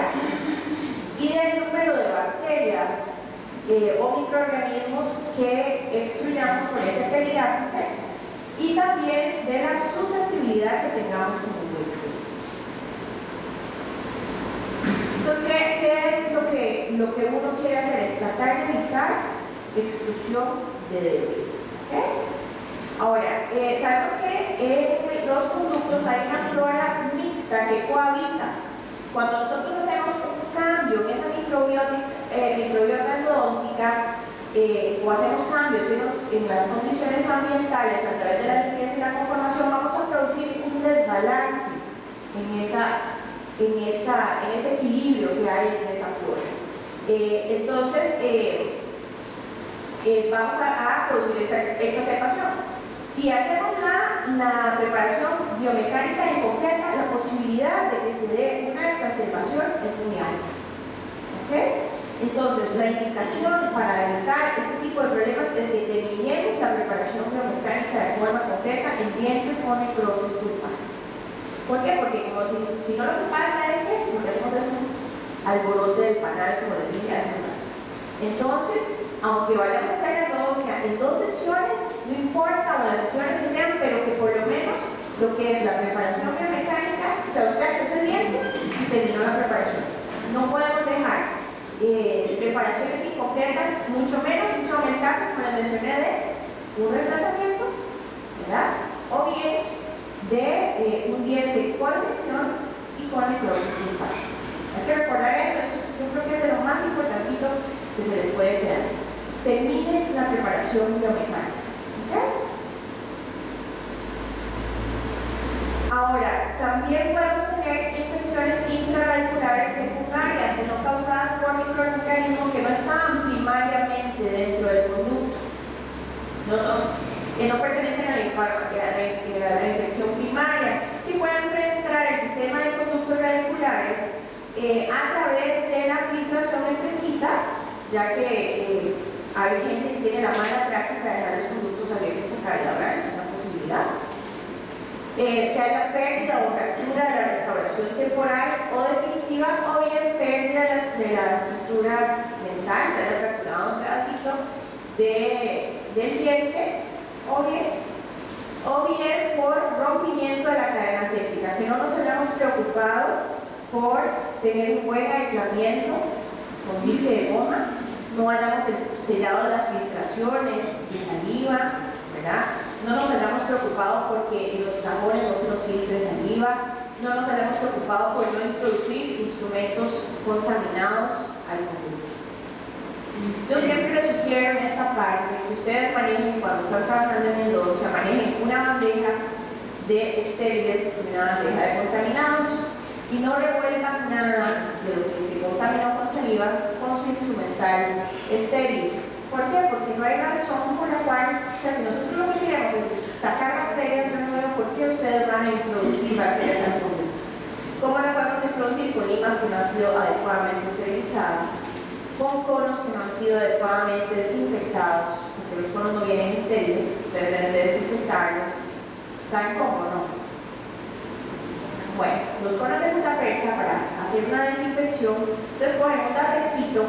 y del número de bacterias o microorganismos que extruyamos por ese periápice y también de la susceptibilidad que tengamos como huésped. Entonces, ¿qué es lo que uno quiere hacer? Es tratar de evitar extrusión de débiles. ¿Okay? Ahora, sabemos que en los conductos hay una flora mixta que cohabita. Cuando nosotros hacemos un cambio en esa microbiota endodóntica o hacemos cambios en las condiciones ambientales a través de la limpieza y la conformación, vamos a producir un desbalance en ese equilibrio que hay en esa flora. Entonces, vamos a producir esta exacerbación. Si hacemos la preparación biomecánica incompleta, la posibilidad de que se dé una exacerbación es muy alta. ¿Okay? Entonces, la indicación para evitar este tipo de problemas es que terminemos la preparación biomecánica de forma completa en dientes con necrosis pulmonar. ¿Por qué? Porque si no, lo que pasa es que lo que hacemos es un alborote del panal, como les dije hace un rato. Entonces, aunque vayamos a hacer la endodoncia en 2 sesiones, no importa, o las sesiones que sean, pero que por lo menos lo que es la preparación biomecánica, o sea, usted hace el diente y terminó la preparación. No podemos dejar preparaciones incompletas, mucho menos si son el caso, como les mencioné, de un retratamiento, ¿verdad? O bien de un diente con lesión y con necrosis pulmonar. Hay que recordar eso, yo creo que es de lo más importantito que se les puede quedar. Terminen la preparación biomecánica. ¿Okay? Ahora, también podemos tener infecciones intraradiculares secundarias que son causadas por microorganismos que no están primariamente dentro del conducto. No pertenecen a la infección primaria y pueden penetrar el sistema de conductos radiculares a través de la filtración de crecitas, ya que hay gente que tiene la mala práctica de dejar los conductos abiertos a caída oral, es una posibilidad. Que haya pérdida o fractura de la restauración temporal o definitiva, o bien pérdida de la estructura dental, se haya fracturado un pedacito del diente, o bien por rompimiento de la cadena séptica, que no nos hayamos preocupado por tener un buen aislamiento con dique de goma, no hayamos sellado las filtraciones de saliva, ¿verdad? No nos hayamos preocupado porque los jabones no se nos filtre saliva, no nos hayamos preocupado por no introducir instrumentos contaminados al conducto. Yo siempre les sugiero en esta parte que ustedes manejen, cuando están trabajando en endodoncia, manejen una bandeja de estériles, una bandeja de contaminados, y no revuelvan nada de lo que se contaminó con saliva con su instrumental estéril. ¿Por qué? Porque no hay razón por la cual, o sea, si nosotros lo que queremos es sacar bacterias, yo no veo por qué ustedes van a introducir bacterias al conducto. ¿Cómo la podemos introducir? Con limas que no han sido adecuadamente esterilizadas, con conos que no han sido adecuadamente desinfectados, porque los conos no vienen estériles, ustedes deben de desinfectarlos. ¿Saben cómo no? Bueno, los conos de punta percha, para hacer una desinfección, ustedes cogen un lapicito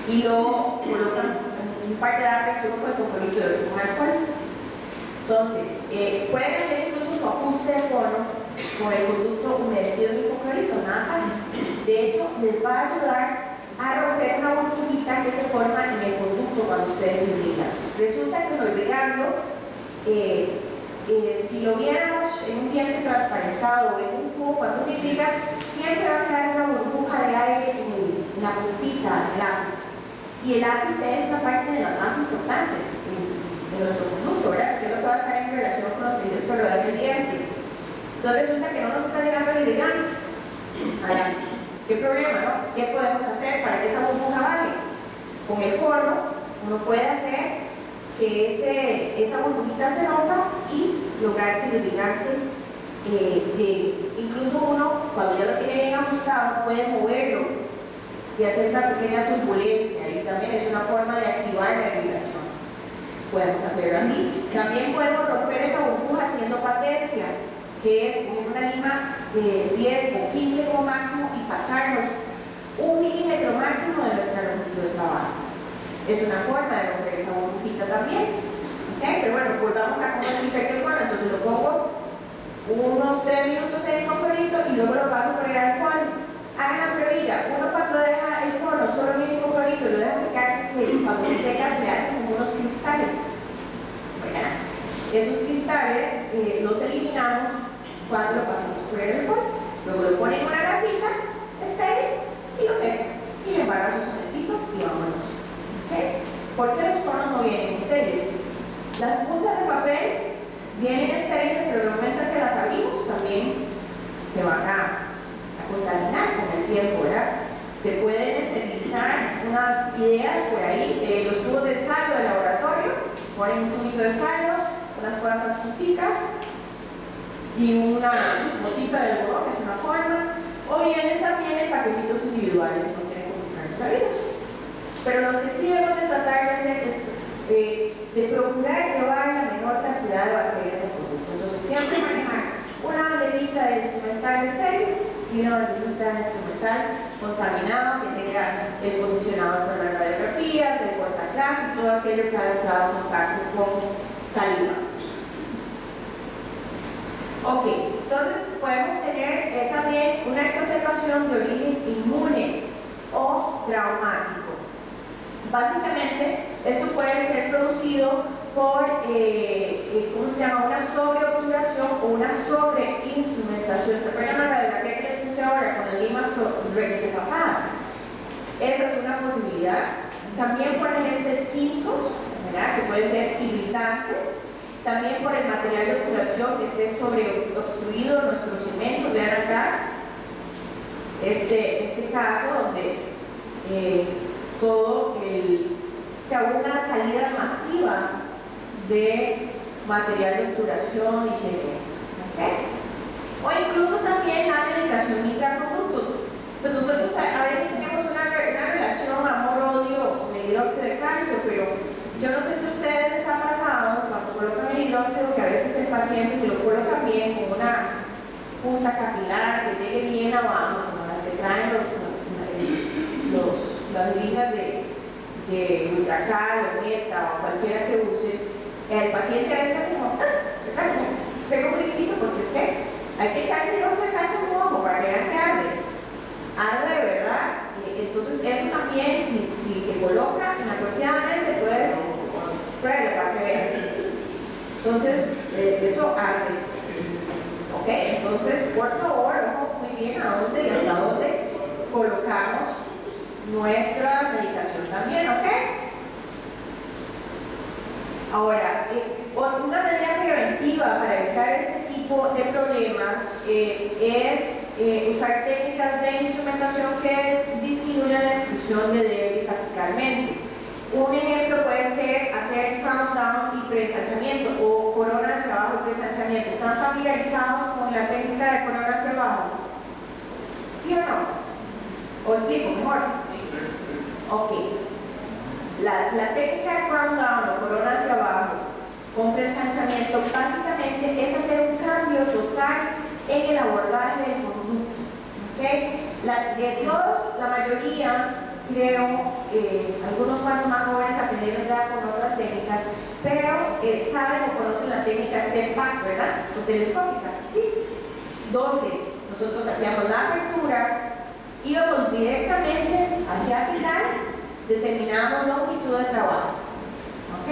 y lo colocan en un par de lápiz, uno con el cocorito y otro con alcohol. Entonces, pueden hacer incluso su ajuste de cono con el conducto humedecido en hipoclorito, nada fácil. De hecho, les va a ayudar a romper una burbujita que se forma en el conducto cuando ustedes irrigan. Resulta que al irrigarlo, si lo viéramos en un diente transparentado o en un cubo, cuando tú irrigas, siempre va a quedar una burbuja de aire en la puntita del lápiz. Y el lápiz es una parte de las más importantes de nuestro conducto, ¿verdad? Que es lo que va a estar en relación con los tejidos que rodean el diente. Entonces resulta que no nos está llegando el irrigante. ¿Qué problema, no? ¿Qué podemos hacer para que esa burbuja baje? Con el forno, uno puede hacer que esa burbujita se rompa y lograr que el irrigante llegue. Incluso uno, cuando ya lo tiene bien ajustado, puede moverlo y hacer una pequeña turbulencia, y también es una forma de activar la irrigación. Podemos hacerlo así. También podemos romper esa burbuja haciendo patencia, que es una lima de 10 o 15 como máximo y pasarnos 1 milímetro máximo de nuestra longitud de trabajo. Es una forma de romper esa burbujita también. ¿Okay? Pero bueno, volvamos a cómo desinfecto el cuadro. Entonces lo pongo unos 3 minutos en el comporito y luego lo paso por el alcohol. Hagan la pruebita. Uno cuando deja el forno solo en el comporito y lo deja secarse, cuando se seca se hacen como unos cristales. Bueno, esos cristales los eliminamos cuando lo pasamos por el alcohol. Luego lo ponen en una gasita estéril y lo secan. Y le embarramos en el piso y vámonos. ¿Okay? ¿Por qué los conos no vienen estériles? Las puntas de papel vienen estériles, pero en el momento en que las abrimos también se van a contaminar con el tiempo, ¿verdad? Se pueden esterilizar unas ideas por ahí, los tubos de ensayo del laboratorio, ponen un tubito de ensayo, unas cuantas puntitas y una botita de algodón, que es una forma, o vienen también en paquetitos individuales, no tienen que comprarse sabidos. Pero lo que sí debemos de tratar de hacer es de procurar llevar la menor cantidad de bacterias al producto. Entonces siempre manejar una banderita de instrumental estéril y una banderita de instrumental contaminado que tenga el posicionador con las radiografías, el portaclaf y todo aquello que ha entrado en contacto con saliva. Ok, entonces podemos tener también una exacerbación de origen inmune o traumático. Básicamente, esto puede ser producido por, ¿cómo se llama? Una sobreobturación o una sobreinstrumentación. ¿Se acuerdan la radiografía que les puse ahora con la lima requepapada? Esa es una posibilidad. También por agentes químicos, ¿verdad? Que pueden ser irritantes. También por el material de obturación que esté sobreobstruido nuestro cemento. Vean acá este caso donde una salida masiva de material de obturación y cemento. ¿Okay? O incluso también la medicación intraconductos. Pues nosotros a veces tenemos una relación amor-odio con el hidróxido de calcio, pero yo no sé si a ustedes les ha pasado cuando colocan el hidróxido que a veces el paciente se lo coloca bien con una punta capilar que llegue bien abajo, como las que traen las líneas de Ultracal o Meta o cualquiera que use. El paciente a veces hace como, pega un brinquito porque es que hay que echarse hidróxido de calcio en un ojo para que vean que arde. Arde de verdad. Entonces eso también, si se coloca en la cotidianamente, puede pruebe para que vean. Entonces, eso arde. Ok, entonces, por favor, ojo muy bien a dónde y hasta dónde colocamos nuestra medicación también, ¿ok? Ahora, una medida preventiva para evitar este tipo de problemas es usar técnicas de instrumentación que disminuyan la exclusión de débito apicalmente. Un ejemplo puede ser hacer crown down y preensanchamiento o corona hacia abajo y preensanchamiento. ¿Están familiarizados con la técnica de corona hacia abajo? ¿Sí o no? ¿O explico mejor? Ok. La técnica de crown down o corona hacia abajo con preensanchamiento básicamente es hacer un cambio total en el abordaje del conducto. ¿Okay? La mayoría, creo, algunos más jóvenes aprendieron ya con otras técnicas, pero saben o conocen la técnica step back, ¿verdad? O telescópica, ¿sí? Donde nosotros hacíamos la apertura, íbamos directamente hacia el final, determinábamos longitud de trabajo. ¿Ok?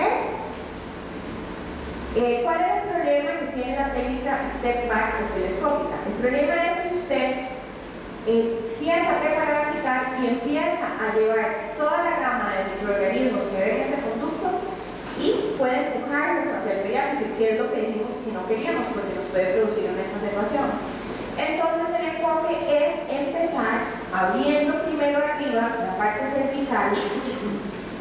¿Cuál era el problema que tiene la técnica step back o telescópica. El problema es que usted empieza a preparar a aplicar y empieza a llevar toda la gama de microorganismos que ven ese conducto y puede empujarlos hacia el periápice, que es lo que dijimos que no queríamos porque nos puede producir una exacerbación. Entonces el enfoque es empezar abriendo primero arriba la parte cervical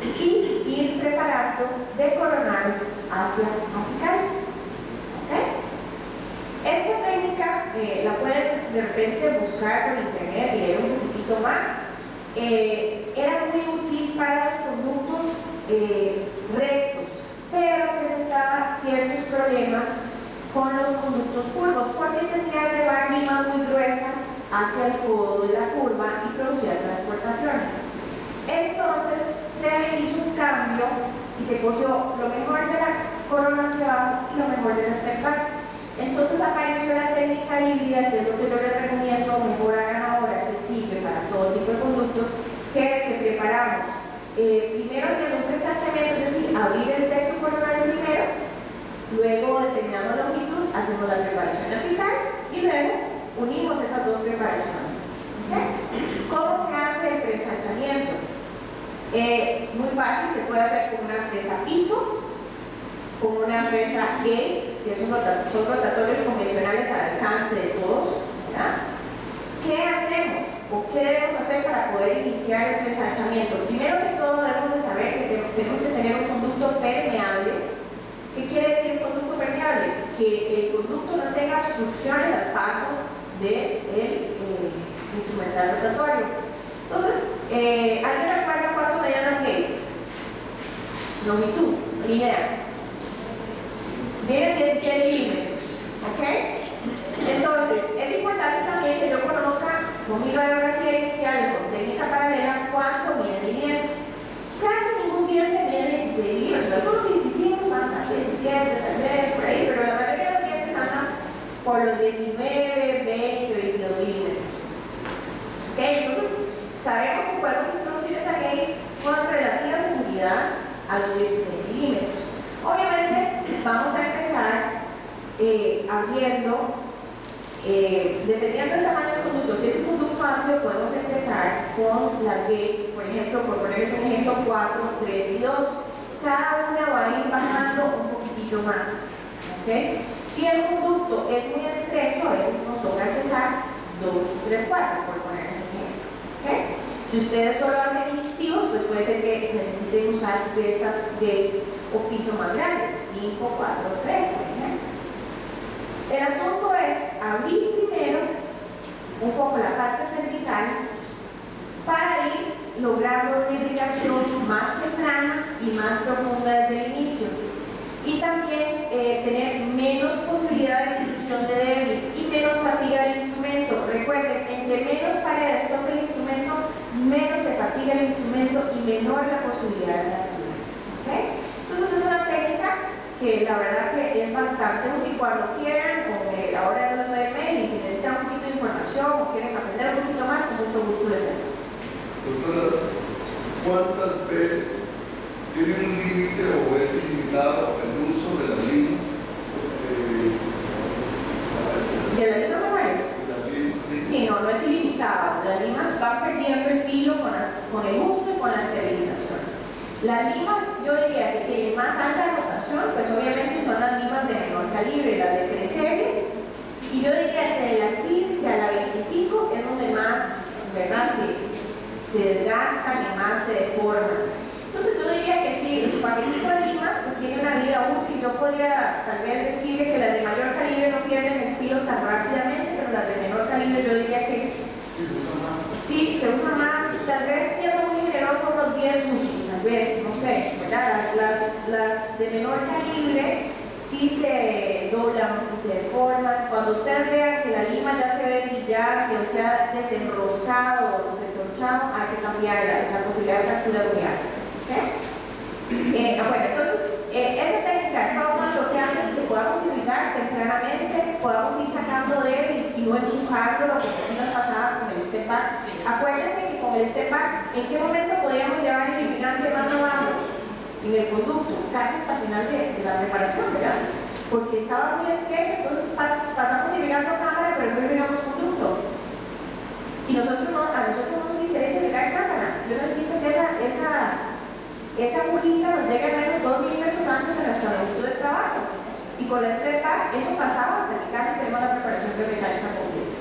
y ir preparando de coronario hacia apical. ¿Okay? Esta técnica la pueden de repente buscar por internet y leer un poquito más. Era muy útil para los conductos rectos, pero presentaba ciertos problemas con los conductos curvos, porque tendría que llevar limas muy gruesas hacia el codo de la curva y producir transportaciones. Entonces se hizo un cambio y se cogió lo mejor de la corona hacia abajo y lo mejor de la step back. Entonces apareció la técnica híbrida, que es lo que yo les recomiendo, mejor hagan ahora, que sirve para todo tipo de conductos, que es que preparamos primero haciendo un presachamiento, es decir, abrir el plexo coronario primero, luego determinamos la longitud, hacemos la preparación apical y luego unimos esas dos preparaciones. ¿Okay? ¿Cómo se hace el presachamiento? Muy fácil, se puede hacer con una presa piso, con una presa Gates, que son rotatorios convencionales al alcance de todos, ¿verdad? ¿Qué hacemos o qué debemos hacer para poder iniciar el presachamiento? Primero que todo debemos de saber que tenemos que tener un conducto permeable. ¿Qué quiere decir un conducto permeable? Que el conducto no tenga obstrucciones al paso del instrumental rotatorio. Entonces, ¿alguien recuerda cuánto medían las Gates? Longitud, lineal. Tienen 17 milímetros, ¿ok? Entonces, es importante también que yo conozca con mi radiografía inicial o con técnica paralela cuánto mide el lineal. Casi ningún diente mide 16 milímetros, algunos incisivos andan 17, tal vez, por ahí, pero la mayoría de los dientes andan por los 19, 20, 22 milímetros. ¿Ok? Entonces, sabemos que podemos introducir esa gauge con relativa seguridad a los 16 milímetros. Obviamente, vamos a empezar abriendo, dependiendo del tamaño del conducto. Si es un conducto amplio, podemos empezar con las gates, por ejemplo, por ponerles un ejemplo, 4, 3 y 2. Cada una va a ir bajando un poquitito más. ¿Okay? Si el conducto es muy estrecho, a veces nos toca empezar 2, 3, 4, por ponerles un ejemplo. ¿Okay? Si ustedes solo hacen incisivos, pues puede ser que necesiten usar estas gates o piso más grande, 5, 4, 3, por ejemplo. El asunto es abrir primero un poco la parte cervical para ir logrando una irrigación más temprana y más profunda desde el inicio. Y también tener menos posibilidad de exclusión de debris y menos fatiga del instrumento. Recuerden, entre menos paredes toque el instrumento, menos se fatiga el instrumento y menor la posibilidad de fatiga. ¿Okay? Entonces es una técnica que la verdad que es bastante útil cuando quieran, o ahora es lo de mail, y si necesitan un poquito de información o quieren aprender un poquito más, con mucho gusto les doy. Doctora, ¿cuántas veces tiene un límite o es ilimitado el uso de las limas? ¿De las limas normales? Sí, no es ilimitado. Las limas van perdiendo el filo con el uso y con la esterilización. Las limas, yo diría que tienen más alta rotación, pues obviamente son las limas de menor calibre, las de 3 serie, y yo diría que de la 15 a la 25 es donde más, ¿verdad?, se desgastan y más se deforman. Entonces yo diría que sí, el paquetito de limas pues tiene una vida útil. Yo podría tal vez decirle que las de mayor calibre no pierden el filo tan rápidamente, pero las de menor calibre yo diría que sí, se usa más, tal vez siendo muy generoso unos 10 usos. No sé, ¿verdad? Las de menor calibre sí se doblan, se deforman. Cuando ustedes vean que la lima ya se ve brillante, o sea, desenroscado o desentorchado, hay que cambiar la posibilidad de fractura muy alta. ¿Okay? Bueno, entonces, esa técnica, lo que hace es que podamos irrigar tempranamente, podamos ir sacando débiles y no empujarlo, lo que nos pasaba con el step back. Acuérdense que con el step back, ¿en qué momento podíamos llevar el irrigante más abajo? En el conducto, casi hasta el final de la preparación, ¿verdad? porque estaba muy estrecho, entonces pasamos irrigando cámara, pero no irrigamos conductos. Y a nosotros no nos interesa irrigar cámara. Yo necesito que esa agujita nos llegue al menos 2 milímetros antes de nuestra longitud de trabajo. Y con la STEPA eso pasaba hasta que casi tenemos la preparación biomecánica completa.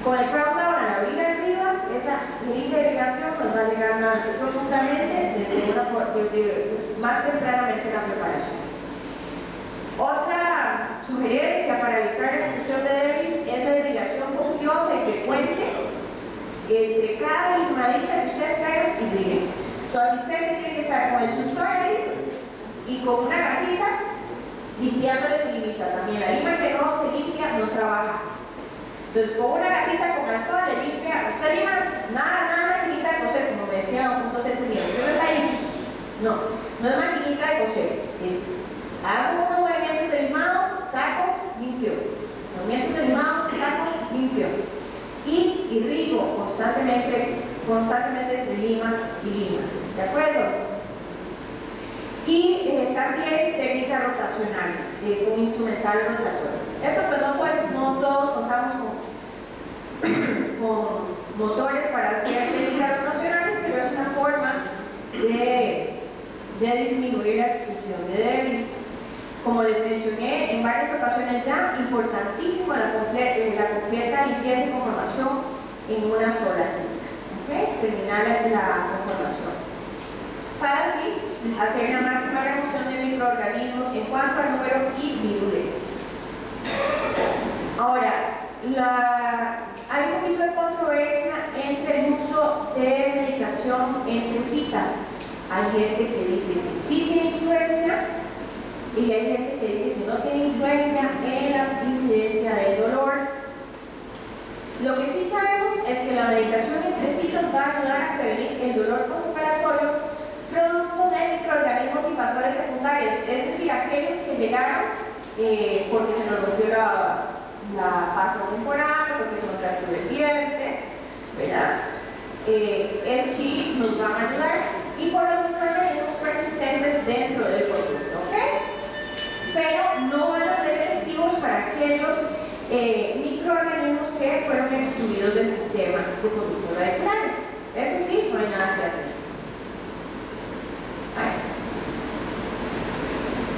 Con el crown down a la orilla de arriba, esa línea de irrigación nos va a llegar más profundamente más tempranamente en la preparación. Otra sugerencia para evitar la expulsión de débris es la irrigación puntillosa y frecuente entre cada limadita que ustedes traigan y irriguen. Su asistente tiene que estar con el subsuelo y con una gasita limpiándole su limita. También la lima que no se limpia no trabaja. Entonces con una gasita con alcohol le limpia. Usted lima nada limita de coser, como me decía un punto centurión. Yo no está ahí. No es maquinita de coser. Hago unos movimientos de limado, saco, limpio. Movimientos de limado, saco, limpio. Y irrigo constantemente entre limas y limas. ¿De acuerdo? Y también técnicas rotacionales, con instrumentales rotatorios. Esto pues no todos contamos con motores para hacer técnicas rotacionales, pero es una forma de disminuir la expulsión de débris. Como les mencioné en varias ocasiones ya, importantísimo la completa limpieza y conformación en una sola cinta. ¿Okay? Terminar la conformación. Para así hacer la máxima remoción de microorganismos en cuanto al número y virulencia. Ahora, hay un poquito de controversia entre el uso de medicación entre citas. Hay gente que dice que sí tiene influencia y hay gente que dice que no tiene influencia en la incidencia del dolor. Lo que sí sabemos es que la medicación entre citas va a ayudar a prevenir el dolor postoperatorio producto de microorganismos invasores secundarios, es decir, aquellos que llegaron porque se nos rompió la pasta temporal, porque se nos fracturó el diente, ¿verdad? Eso sí nos van a ayudar, y por los microorganismos persistentes dentro del producto, ¿ok? Pero no van a ser efectivos para aquellos microorganismos que fueron excluidos del sistema de conducto radical. Eso sí, no hay nada que hacer.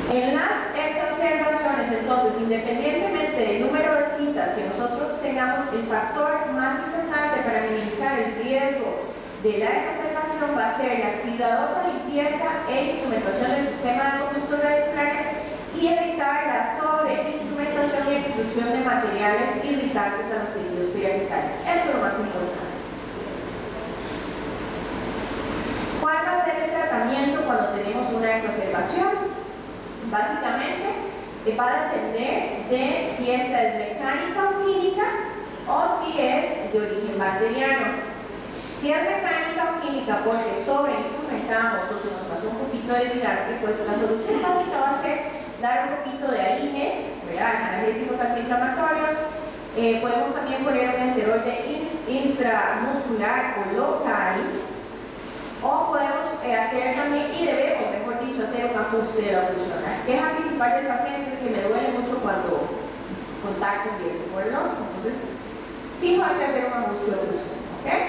En las exacerbaciones, entonces, independientemente del número de citas que nosotros tengamos, el factor más importante para minimizar el riesgo de la exacerbación va a ser la cuidadosa limpieza e instrumentación del sistema de conductos radiculares y evitar la sobreinstrumentación y exclusión de materiales irritantes a los tejidos periapicales. Eso es lo más importante. ¿Cuál va a ser el tratamiento cuando tenemos una exacerbación? Básicamente va a depender de si esta es mecánica o química o si es de origen bacteriano. Si es mecánica o química porque sobreinstrumentamos o se nos pasó un poquito de hidratante, pues la solución básica va a ser dar un poquito de AINES, analgésicos antiinflamatorios. Podemos también poner un esteroide intramuscular o local, o podemos hacer también, y debemos, mejor dicho, hacer un ajuste de la oclusión. La queja principal del paciente es que me duele mucho cuando contacto directo por el ojo. Entonces, fijo, hay que hacer un ajuste de oclusión. ¿Okay?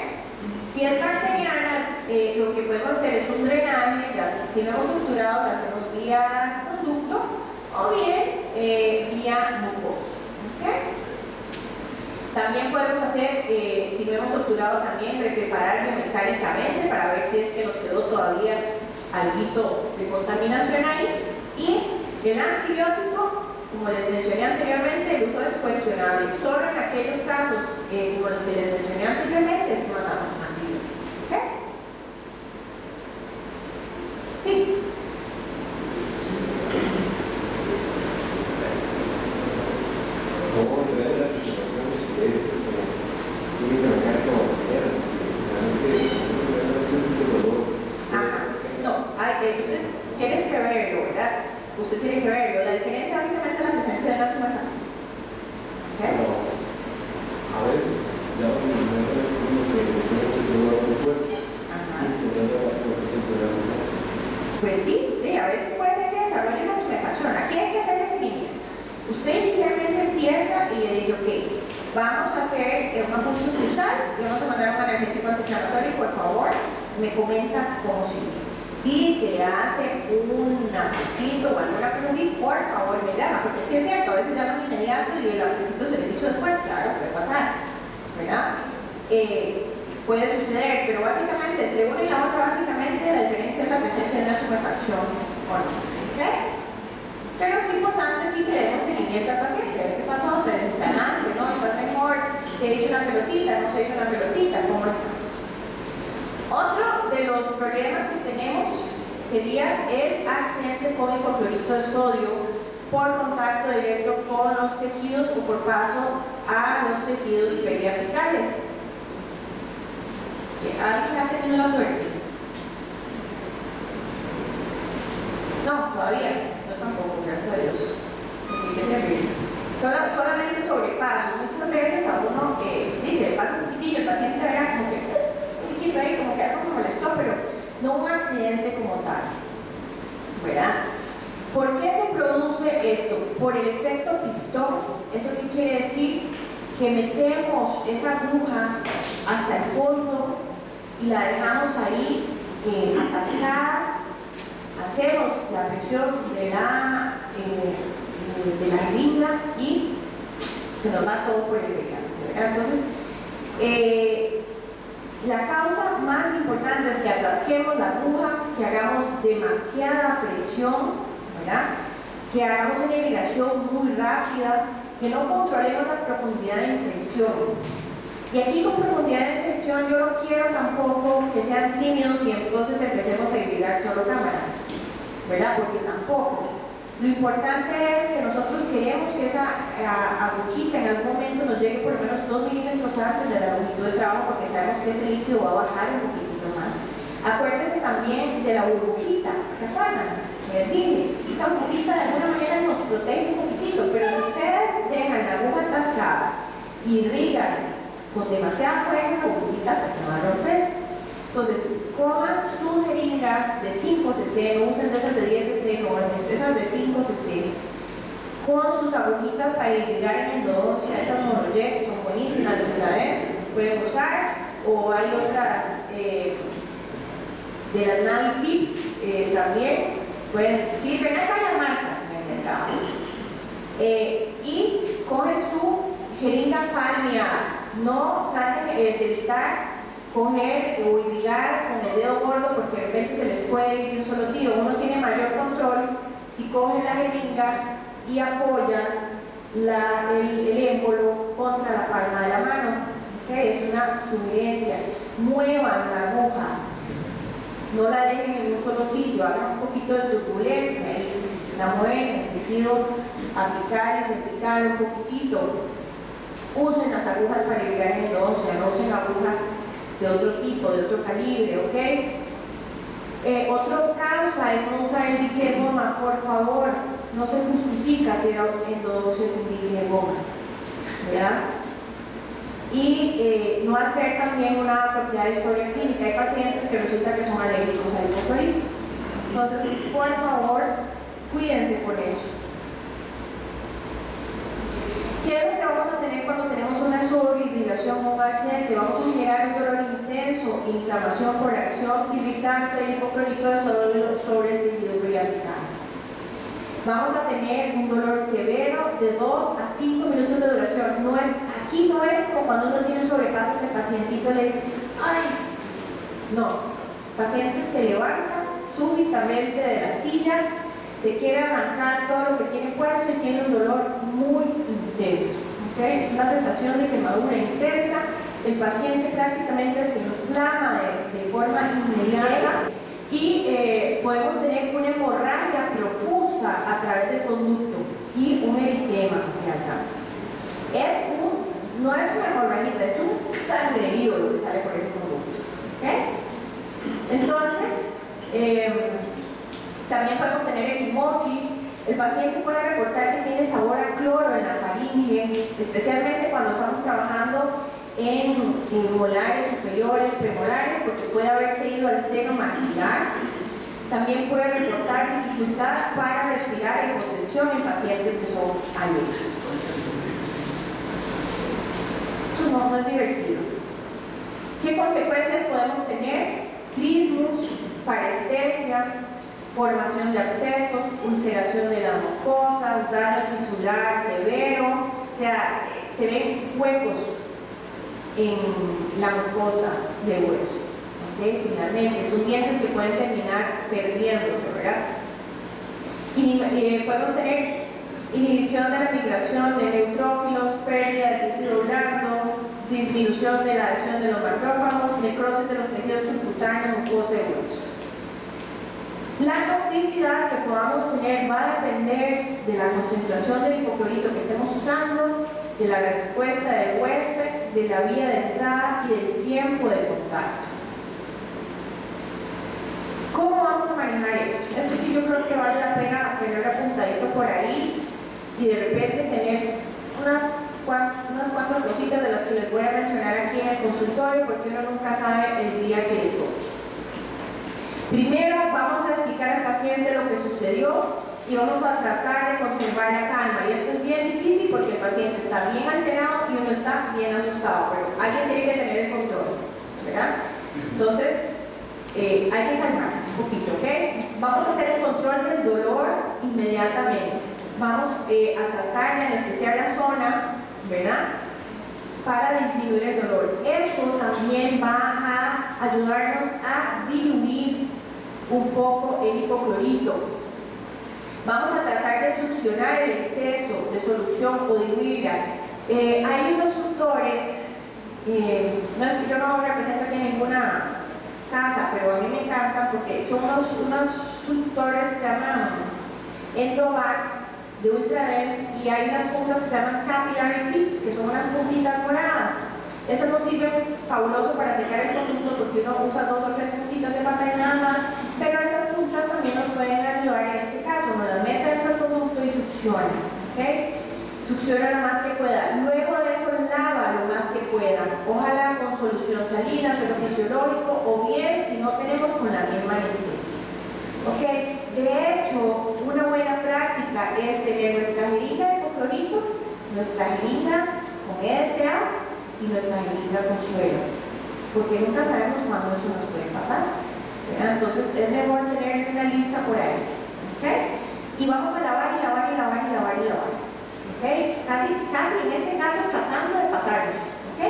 Si es bacteriana, lo que podemos hacer es un drenaje, si no hemos suturado, lo hacemos vía conducto o bien vía mucosa. ¿Okay? También podemos hacer, si no hemos obturado, también preparar biomecánicamente para ver si es que nos quedó todavía algo de contaminación ahí. Y el antibiótico, como les mencioné anteriormente, el uso es cuestionable. Solo en aquellos casos, como los que les mencioné anteriormente, es que mandamos un antibiótico. ¿Okay? Sí. Tienes que verlo, ¿verdad? Usted tiene que verlo. La diferencia básicamente es la presencia de la tumor. ¿Okay? A veces, ya vamos a hacer un ajuste crucial y vamos a mandar un analgésico antiinflamatorio. Por favor, me comenta cómo sigue. Si se hace un abscesito o alguna cosa así, por favor me llama, porque sí es cierto, a veces llaman inmediato y el abscesito se les hizo después, claro, puede pasar, ¿verdad? Puede suceder, pero básicamente, entre una y la otra, básicamente la diferencia es la presencia de una tumefacción o no, ¿ok? Pero es importante sí que demos seguimiento al paciente, ver qué pasó, se desinflamaste, ¿no? Está mejor, se hizo una pelotita, no se hizo una pelotita, ¿cómo está? Otro de los problemas que tenemos sería el accidente con hipoclorito de sodio por contacto directo con los tejidos o por paso a los tejidos periapicales. ¿Alguien ha tenido la suerte? No, todavía. Yo tampoco, gracias a Dios. Solamente sobrepaso. Muchas veces a uno dice, le pasa un poquitillo, el paciente verá como que ahí, como que algo me molestó, pero no un accidente como tal, ¿verdad? ¿Por qué se produce esto? Por el efecto pistón. ¿Eso qué quiere decir? Que metemos esa aguja hasta el fondo y la dejamos ahí atascada, hacemos la presión de la jeringa y se nos va todo por el pegado, ¿verdad? Entonces, la causa más importante es que atasquemos la aguja, que hagamos demasiada presión, ¿verdad? Que hagamos una irrigación muy rápida, que no controlemos la profundidad de inserción. Y aquí con profundidad de inserción yo no quiero tampoco que sean tímidos y entonces empecemos a irrigar solo cámaras, ¿verdad? Porque tampoco. Lo importante es que nosotros queremos que esa agujita en algún momento nos llegue por lo menos 2 milímetros antes de la longitud de trabajo, porque sabemos que ese líquido va a bajar un poquito más. Acuérdense también de la burbujita, ¿se acuerdan? Les dije, esta burbujita de alguna manera nos protege un poquitito, pero si ustedes dejan la aguja atascada y irrigan con demasiada fuerza, la burbujita se va a romper. Entonces, cojan sus jeringas de 5 cc, no usen de esas de 10 cc, no, esas de 5 cc, con sus agujitas para irrigar en endodoncia. Estas Monoject son buenísimas de usar, pueden usar, o hay otras de las Navipip también, pueden sirven esas las marcas en el mercado. Y cogen su jeringa palmeada, no traten de evitar coger o irrigar con el dedo gordo porque de repente se les puede ir de un solo tiro. Uno tiene mayor control si cogen la jeringa y apoyan el émbolo contra la palma de la mano. ¿Okay? Es una sugerencia. Muevan la aguja, no la dejen en un solo sitio, hagan un poquito de turbulencia y la mueven en el sentido aplicar y cervical un poquitito. Usen las agujas para irrigar en endodoncia, no usen agujas de otro tipo, de otro calibre, ¿ok? Otra causa es no usar el líquido de goma, por favor, no se justifica si era endodosia sin líquido de goma, ¿verdad? Y no hacer también una apropiada historia clínica. Hay pacientes que resulta que son alérgicos al hipoclorito. Entonces, por favor, cuídense por eso. ¿Qué es lo que vamos a tener cuando tenemos una sobreirrigación o un accidente? Vamos a generar un dolor intenso, inflamación por la acción irritante del hipoclorito de sodio sobre el tejido periapical. Vamos a tener un dolor severo de 2 a 5 minutos de duración. Aquí no es como cuando uno tiene un sobrepaso que el pacientito le dice, ¡ay! No, el paciente se levanta súbitamente de la silla, se quiere arrancar todo lo que tiene puesto y tiene un dolor muy intenso. ¿Okay? Una sensación de quemadura intensa, el paciente prácticamente se inflama de forma inmediata y podemos tener una hemorragia profusa a través del conducto y un eritema hacia acá. No es una hemorragia, es un sangrerío lo que sale por ese conducto. ¿Okay? Entonces, también podemos tener equimosis. El paciente puede reportar que tiene sabor a cloro en la faringe, especialmente cuando estamos trabajando en molares superiores, premolares, porque puede haberse ido al seno maxilar. También puede reportar dificultad para respirar y contención en pacientes que son alérgicos. no es divertido. ¿Qué consecuencias podemos tener? Crismus, parestesia, formación de abscesos, ulceración de las mucosas, daño tisular severo, o sea, se ven huecos en la mucosa de hueso. ¿Okay? Finalmente, son dientes que pueden terminar perdiéndose, ¿verdad? Y podemos tener inhibición de la migración de neutrófilos, pérdida del tejido blando, disminución de la adhesión de los macrófagos, necrosis de los tejidos subcutáneos, mucosa de hueso. La toxicidad que podamos tener va a depender de la concentración del hipoclorito que estemos usando, de la respuesta del huésped, de la vía de entrada y del tiempo de contacto. ¿Cómo vamos a manejar esto? Esto sí yo creo que vale la pena tener apuntadito por ahí y de repente tener unas cuantas cositas de las que les voy a mencionar aquí en el consultorio porque uno nunca sabe el día que le toque. Primero vamos a explicar al paciente lo que sucedió y vamos a tratar de conservar la calma. Y esto es bien difícil porque el paciente está bien alterado y uno está bien asustado, pero alguien tiene que tener el control, ¿verdad? Entonces, hay que calmarse un poquito, ¿ok? Vamos a hacer el control del dolor inmediatamente. Vamos a tratar de anestesiar la zona, ¿verdad? Para disminuir el dolor. Esto también va a ayudarnos a diluir un poco el hipoclorito. Vamos a tratar de succionar el exceso de solución o diluirla. Hay unos suctores, no es que yo no represento aquí ninguna casa, pero a mí me encantan porque son unos suctores que se llaman Endovac de Ultraden y hay unas puntas que se llaman capillary tips, que son unas puntitas moradas. Esas nos sirven fabuloso para secar el producto porque uno usa 2 o 3 puntitas de papel nada más, pero esas puntas también nos pueden ayudar en este caso. Nos las mete dentro del producto y succiona, ¿ok? Succiona lo más que pueda. Luego de eso lava lo más que pueda. Ojalá con solución salina, suelo fisiológico o bien, si no tenemos, con la misma anestesia. ¿Ok? De hecho, una buena práctica es tener nuestra jeringa de hipoclorito, nuestra jeringa con EDTA y nuestra jeringa con suero, porque nunca sabemos cuándo eso nos puede pasar. ¿Verdad? Entonces es mejor tener una lista por ahí. ¿Ok? Y vamos a lavar y lavar y lavar y lavar y lavar. ¿Ok? Casi en este caso tratando de pasarnos. ¿Ok?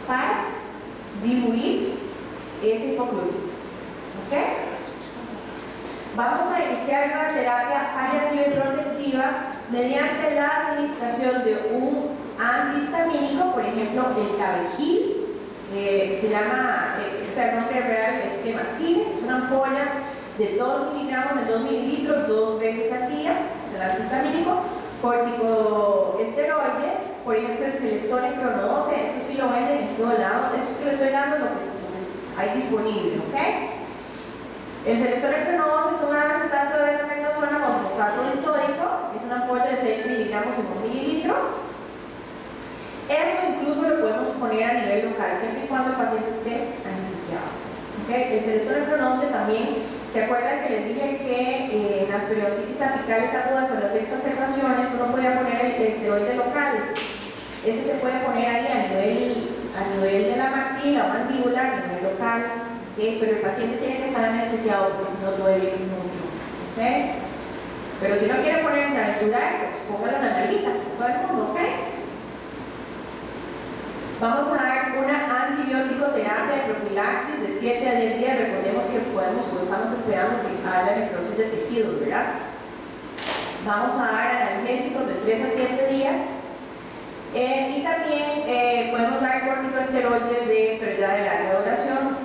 Para diluir ese hipoclorito. ¿Ok? Vamos a iniciar una terapia paliativa protectiva mediante la administración de un antihistamínico, por ejemplo, el Cabegil, se llama, el nombre real es Temacine, es una ampolla de 2 miligramos en 2 mililitros 2 veces al día, el antihistamínico. Corticoesteroides, por ejemplo, el Celestone Crono 12, esto sí lo venden en todos lados, esto que le estoy dando es lo que hay disponible, ¿ok? El Celestone Crono 12 es una acetato de metazona o fosfato disódico, es una ampolla de 6 miligramos en 1 mililitro. Eso incluso lo podemos poner a nivel local, siempre y cuando el paciente esté anestesiado. ¿Okay? El Celestone Crono 12 también, ¿se acuerdan que les dije que en las periodontitis apicales agudas o las exacerbaciones uno podía poner el esteroide local? Ese se puede poner ahí a nivel de la maxila o mandíbula, a nivel local, ¿okay? Pero el paciente tiene que estar anestesiado porque no duele mucho. ¿Okay? Pero si no quiere poner intramuscular, pues póngalo en la nariz, todo el mundo, ¿ok? Vamos a dar una antibiótico terapia de profilaxis de 7 a 10 días. Recordemos que estamos esperando que haya necrosis de tejidos, ¿verdad? Vamos a dar analgésicos de 3 a 7 días. Y también podemos dar corticosteroides de pérdida del área de oración,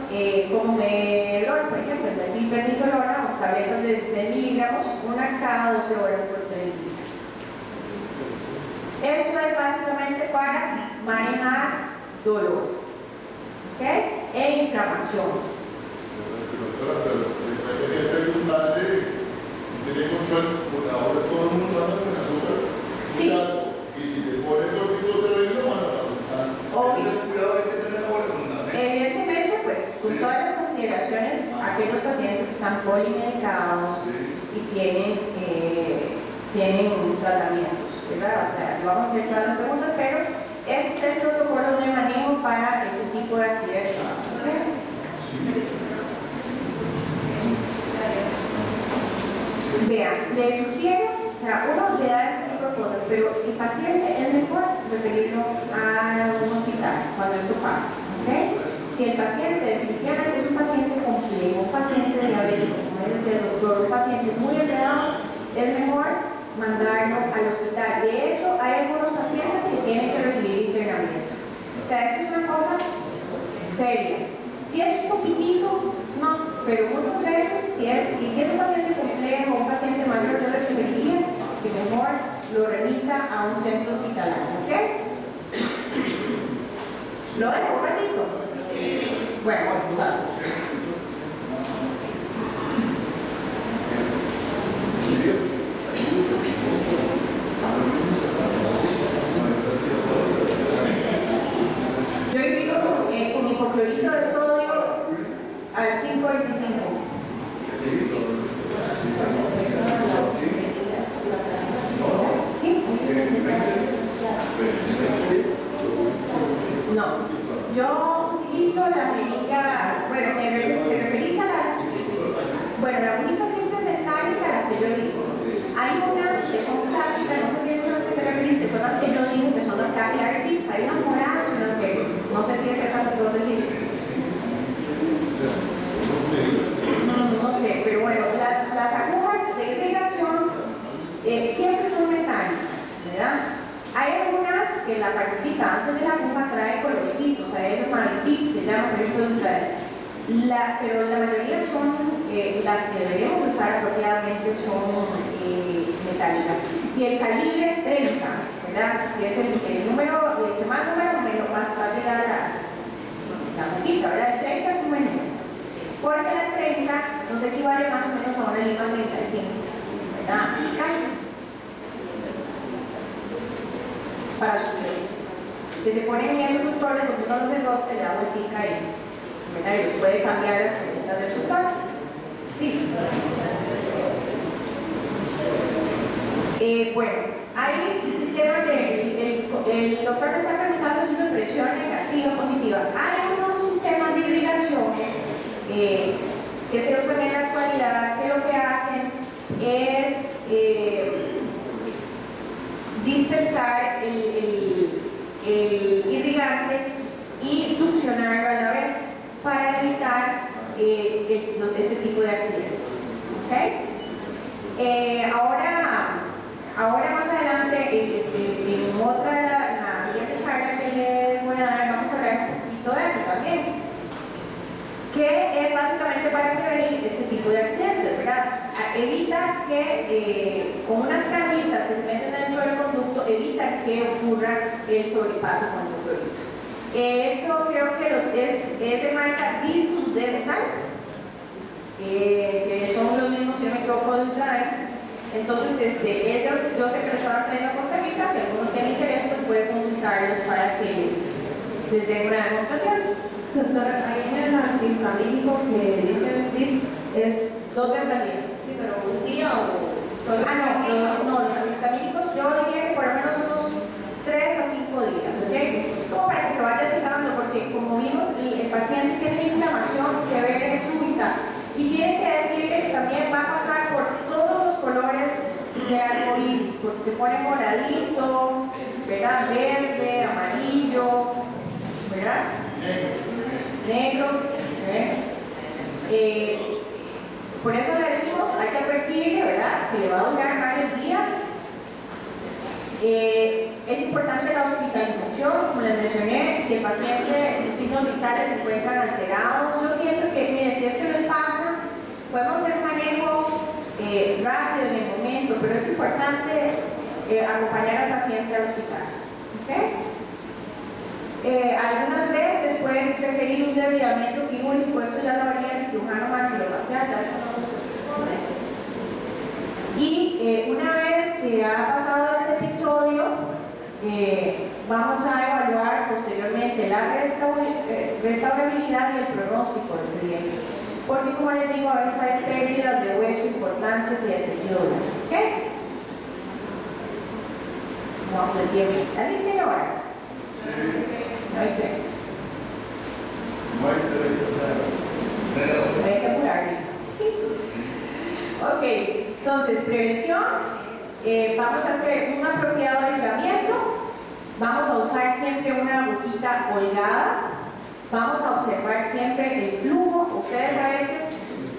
como Medrol, por ejemplo, el metilprednisolona, o tabletas de 16 miligramos, una cada 12 horas por 3 días. Esto es básicamente para manejar dolor, ¿ok? E inflamación. Doctora, pero hay que preguntarle si tiene control, porque ahora todo el mundo anda con azúcar muy alto, y si te pones corticosteroides lo van a preguntar. Ese es el cuidado que hay que tener ahora fundamental. Evidentemente, pues, con todas las consideraciones, aquellos pacientes que están polimedicados y tienen tratamientos, ¿verdad? O sea, vamos a hacer todas las preguntas, pero Este es el protocolo de manejo para este tipo de accidentes. ¿Okay? Vean, le sugiero, o sea, uno le da este tipo de cosas, pero el paciente es mejor referirlo a un hospital cuando esto pasa. ¿Okay? Si el paciente definitivamente es un paciente complejo, un paciente diabético, como dice el doctor, un paciente muy enredado, es mejor mandarlo al hospital. De hecho, hay algunos pacientes que tienen que recibir internamiento. O sea, esto es una cosa seria. Si es un poquitito, no, pero muchas veces, si es un paciente complejo, un paciente mayor, yo le sugeriría que mejor lo remita a un centro hospitalario. ¿Ok? ¿Lo dejo un ratito? Bueno, vamos. Yo invito con hipoclorito de sodio al 525. No, yo utilizo la jeringa, bueno, se referís a las, bueno, las únicas cintas dentálicas a las que yo digo. Hay unas que son clásicas, no sé si son las que se referís, que son las que yo digo, que son las capilar tips, hay unas moradas, no sé si es el caso que vos decís. No sé, pero bueno, las agujas de irrigación siempre son metálicas, ¿verdad? Hay algunas que la partecita antes de la aguja trae colorecitos, o sea, es manitip, se llama, por ejemplo, pero la mayoría son las que debemos usar apropiadamente son metálicas. Y el calibre es 30, ¿verdad? Que es el número, que más número menos más va a llegar la boquita, ¿verdad? El 30 es un buen número. Porque la 30 nos equivale más o menos a una lima 35, ¿verdad? Y cae. Para los que se ponen en los doctores, porque uno los enrosca, le da vueltica ahí, ¿verdad? Y puede cambiar las premisas de su caso. Sí. Bueno, hay sistemas el doctor me está preguntando si una presión negativa o positiva. Hay unos sistemas de irrigación que se usan en la actualidad, que lo que hacen es dispensar el irrigante y succionarlo a la vez para evitar este tipo de accidentes. ¿Okay? Ahora más adelante, en otra, la siguiente charla que les voy a dar, vamos a hablar un poquito de eso también, que es básicamente para prevenir este tipo de accidentes, ¿verdad? Evita que con unas camitas que se meten dentro del conducto, evita que ocurra el sobrepaso con el producto. Esto creo que es de marca Discus Dental, que son los mismos que me equivoco de Ultrae. Entonces, ellos, yo sé que lo estaba trayendo con camitas, si alguno tiene interés, pues puede consultarlos para que les den una demostración. Doctora, ahí en el antihistamínico que dice el tip es 2 veces al día. Sí, pero un día o solo. No, los antihistamínicos yo diría que por lo menos unos 3 a 5 días, ¿ok? Como para que se vaya fijando, porque como vimos, el paciente tiene inflamación severa y súbita y tiene que decirle que también va a pasar por todos los colores de arcoíris, porque se pone moradito, ¿verdad? Verde, amarillo, ¿verdad? Negro, por eso le decimos, hay que advertirle, ¿verdad? Que le va a durar varios días. Es importante la hospitalización, como les mencioné, si el paciente, los signos vitales se encuentran alterados. Yo siento que, mire, si esto les pasa, podemos hacer un manejo rápido en el momento, pero es importante acompañar al paciente al hospital. ¿Okay? Algunas veces pueden requerir un debridamiento quirúrgico, esto ya lo haría el cirujano maxilofacial, ya eso no se puede. Y una vez que ha pasado este episodio, vamos a evaluar posteriormente la restaurabilidad y el pronóstico del siguiente. Porque, como les digo, a veces hay pérdidas de hueso importantes y de tejido blanco. ¿Ok? Vamos al tiempo. ¿Alguien tiene hora? Sí. No hay texto. No hay Hay que apurarle. Ok, entonces, prevención. Vamos a hacer un apropiado aislamiento. Vamos a usar siempre una agujita holgada. Vamos a observar siempre el flujo. Ustedes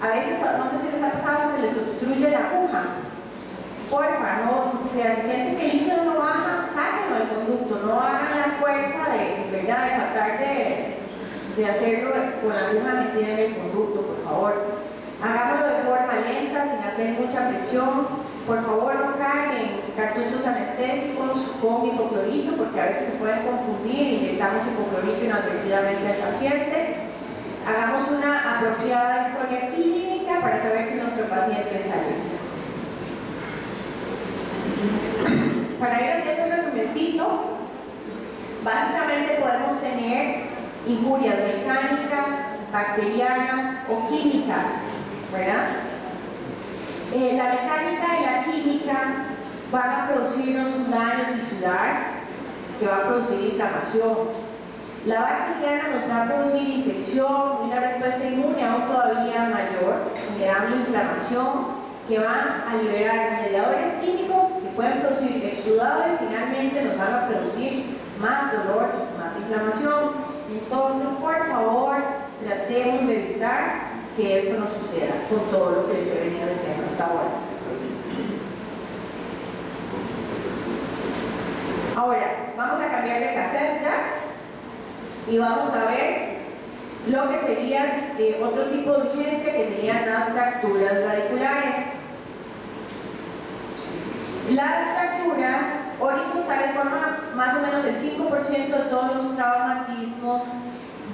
a veces no sé si les ha pasado que les obstruye la aguja. Porfa, no, si sienten que el líquido no baja, sáquenlo del conducto, no hagan la fuerza de tratar de hacerlo con la aguja metida en el conducto, por favor. Hagámoslo de forma lenta, sin hacer mucha presión. Por favor, no carguen cartuchos anestésicos con hipoclorito, porque a veces se pueden confundir, inyectamos hipoclorito inadvertidamente al paciente. Hagamos una apropiada historia clínica para saber si nuestro paciente está listo. Para ir haciendo un resumencito, básicamente podemos tener injurias mecánicas, bacterianas o químicas, ¿verdad? La mecánica y la química van a producirnos un daño tisular que va a producir inflamación. La bacteriana nos va a producir infección y una respuesta inmune aún todavía mayor, generando inflamación que van a liberar mediadores químicos que pueden producir exudado y finalmente nos van a producir más dolor y más inflamación. Entonces, por favor, tratemos de evitar que esto no suceda con todo lo que les he venido diciendo hasta ahora. Ahora, vamos a cambiar de cassette ya y vamos a ver lo que sería otro tipo de urgencia, que serían las fracturas radiculares. Las fracturas horizontales forman más o menos el 5% de todos los traumatismos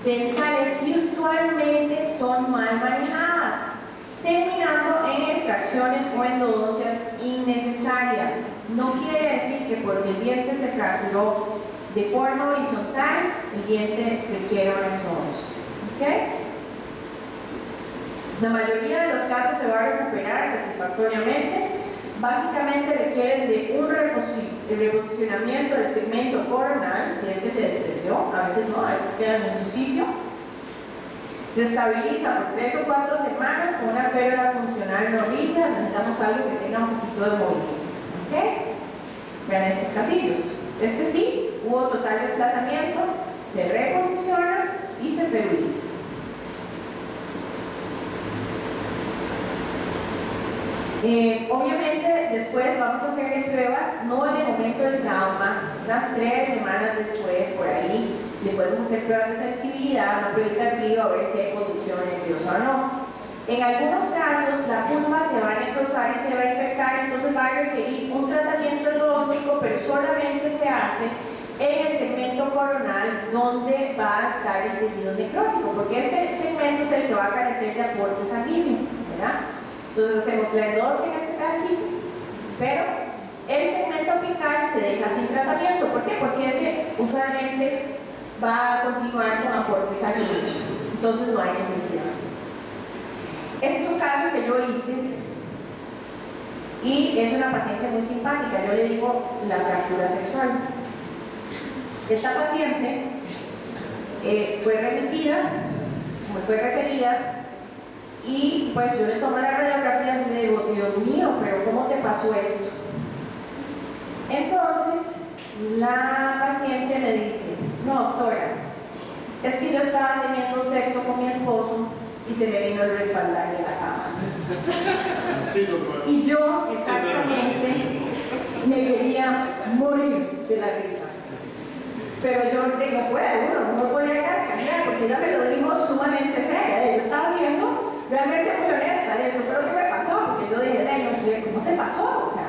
dentales y usualmente son mal manejadas, terminando en extracciones o endodocias innecesarias. No quiere decir que porque el diente se fracturó de forma horizontal, el diente requiere una exodoncia. ¿Okay? La mayoría de los casos se va a recuperar satisfactoriamente. Básicamente requieren de un reposicionamiento del segmento coronal, si este se desprendió, a veces no, a veces quedan en su sitio. Se estabiliza por 3 o 4 semanas con una férula funcional no rígida. Necesitamos algo que tenga un poquito de movimiento. ¿Ok? Vean estos casillos. Este sí, hubo total desplazamiento, se reposiciona y se feruliza. Obviamente después vamos a hacerle pruebas, no en el momento del trauma, unas 3 semanas después, por ahí, le podemos hacer pruebas de sensibilidad, una prueba activa, a ver si hay conducción nerviosa o no. En algunos casos la pulpa se va a necrosar y se va a infectar, entonces va a requerir un tratamiento endodóntico, pero solamente se hace en el segmento coronal donde va a estar el tejido necrótico, porque este segmento es el que va a carecer de aporte sanguíneo, ¿verdad? Entonces hacemos la endodoncia en este caso, pero el segmento apical se deja sin tratamiento. ¿Por qué? Porque ese usualmente va a continuar con aporte sanguíneo, entonces no hay necesidad. Este es un caso que yo hice y es una paciente muy simpática, yo le digo la fractura sexual. Esta paciente fue remitida, como fue referida, y pues yo le tomo la radiografía y le digo, Dios mío, pero ¿cómo te pasó esto? Entonces, la paciente me dice, no, doctora, es que yo estaba teniendo sexo con mi esposo y se me vino el respaldar de la cama. Y yo, exactamente, me quería morir de la risa. Pero yo no puedo, no podía carcajear, porque ella me lo dijo sumamente seria. Yo estaba siendo realmente muy honesta, eso fue lo que me pasó, porque yo dije, ¿cómo te pasó? O sea,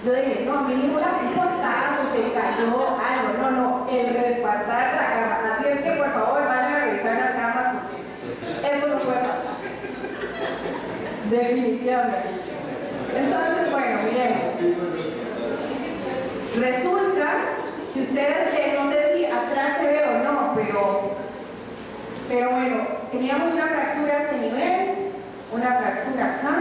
yo dije, no, a mí ninguna portazo, se cayó algo, no, el respaldar la cama. Así es que por favor vayan a revisar las camas, porque eso no puede pasar. Definitivamente. Entonces, bueno, miremos. Resulta, si ustedes ven, no sé si atrás se ve o no, pero bueno, teníamos una fractura a este nivel, una fractura acá.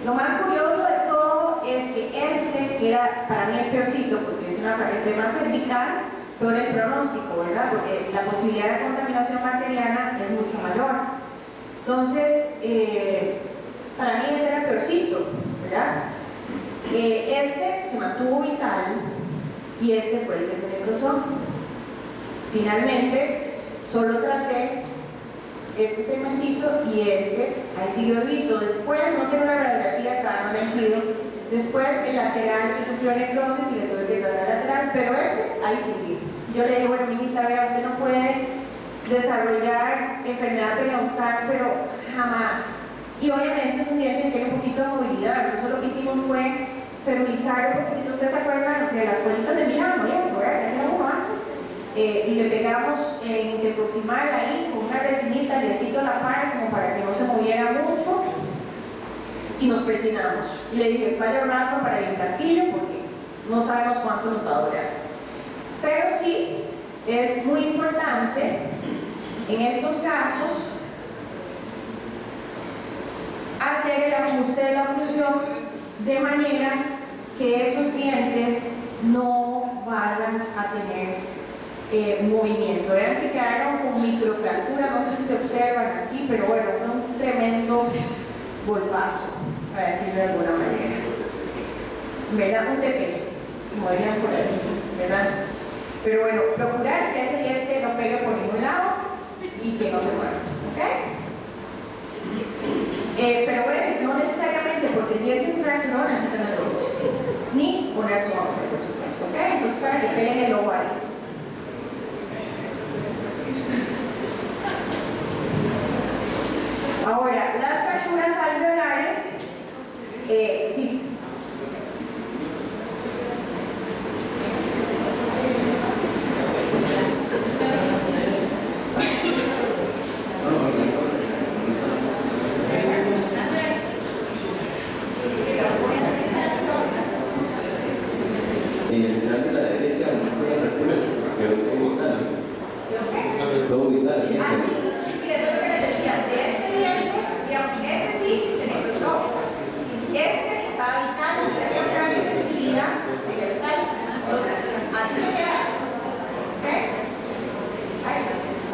Lo más curioso de todo es que este, que era para mí el peorcito, porque es una fractura más cervical, peor el pronóstico, ¿verdad? Porque la posibilidad de contaminación bacteriana es mucho mayor. Entonces, para mí este era el peorcito, ¿verdad? Este se mantuvo vital y este fue el que se necrosó. Finalmente, solo traté este segmentito y ahí siguió visto. Después, no tengo la radiografía acá, no la envío. Después, el lateral se sufrió necrosis y le tuve que tratar el lateral, pero ahí sigue. Yo le digo, bueno, mijita, vea, usted no puede desarrollar enfermedad periodontal, pero jamás. Y obviamente es un diente que tiene un poquito de movilidad. Nosotros lo que hicimos fue feminizar un poquito. ¿Ustedes se acuerdan de las colitas de Milano? Eso, ¿verdad? Que hacíamos antes. Y le pegamos en interproximal ahí con una resinita, le quito la par como para que no se moviera mucho y nos presionamos. Y le dije, vaya un rato para el cartillo porque no sabemos cuánto nos va a durar. Pero sí es muy importante en estos casos hacer el ajuste de la oclusión de manera que esos dientes no vayan a tener movimiento. Vean que quedaron con microfractura, no sé si se observan aquí, pero bueno, fue un tremendo golpazo, para decirlo de alguna manera. ¿Verdad? Un TP, como dirían por ahí, ¿verdad? Pero bueno, procurar que ese diente no pegue por ningún lado y que no se mueva, ¿ok? Pero bueno, no necesariamente porque el diente es grande no necesitan el lobo, ni poner su once, por supuesto, ¿ok? Entonces para que peguen el lobo ahí. Ahora, las fracturas alveolares, en el final de la derecha, no fue la fractura, pero es vital. Todo vital.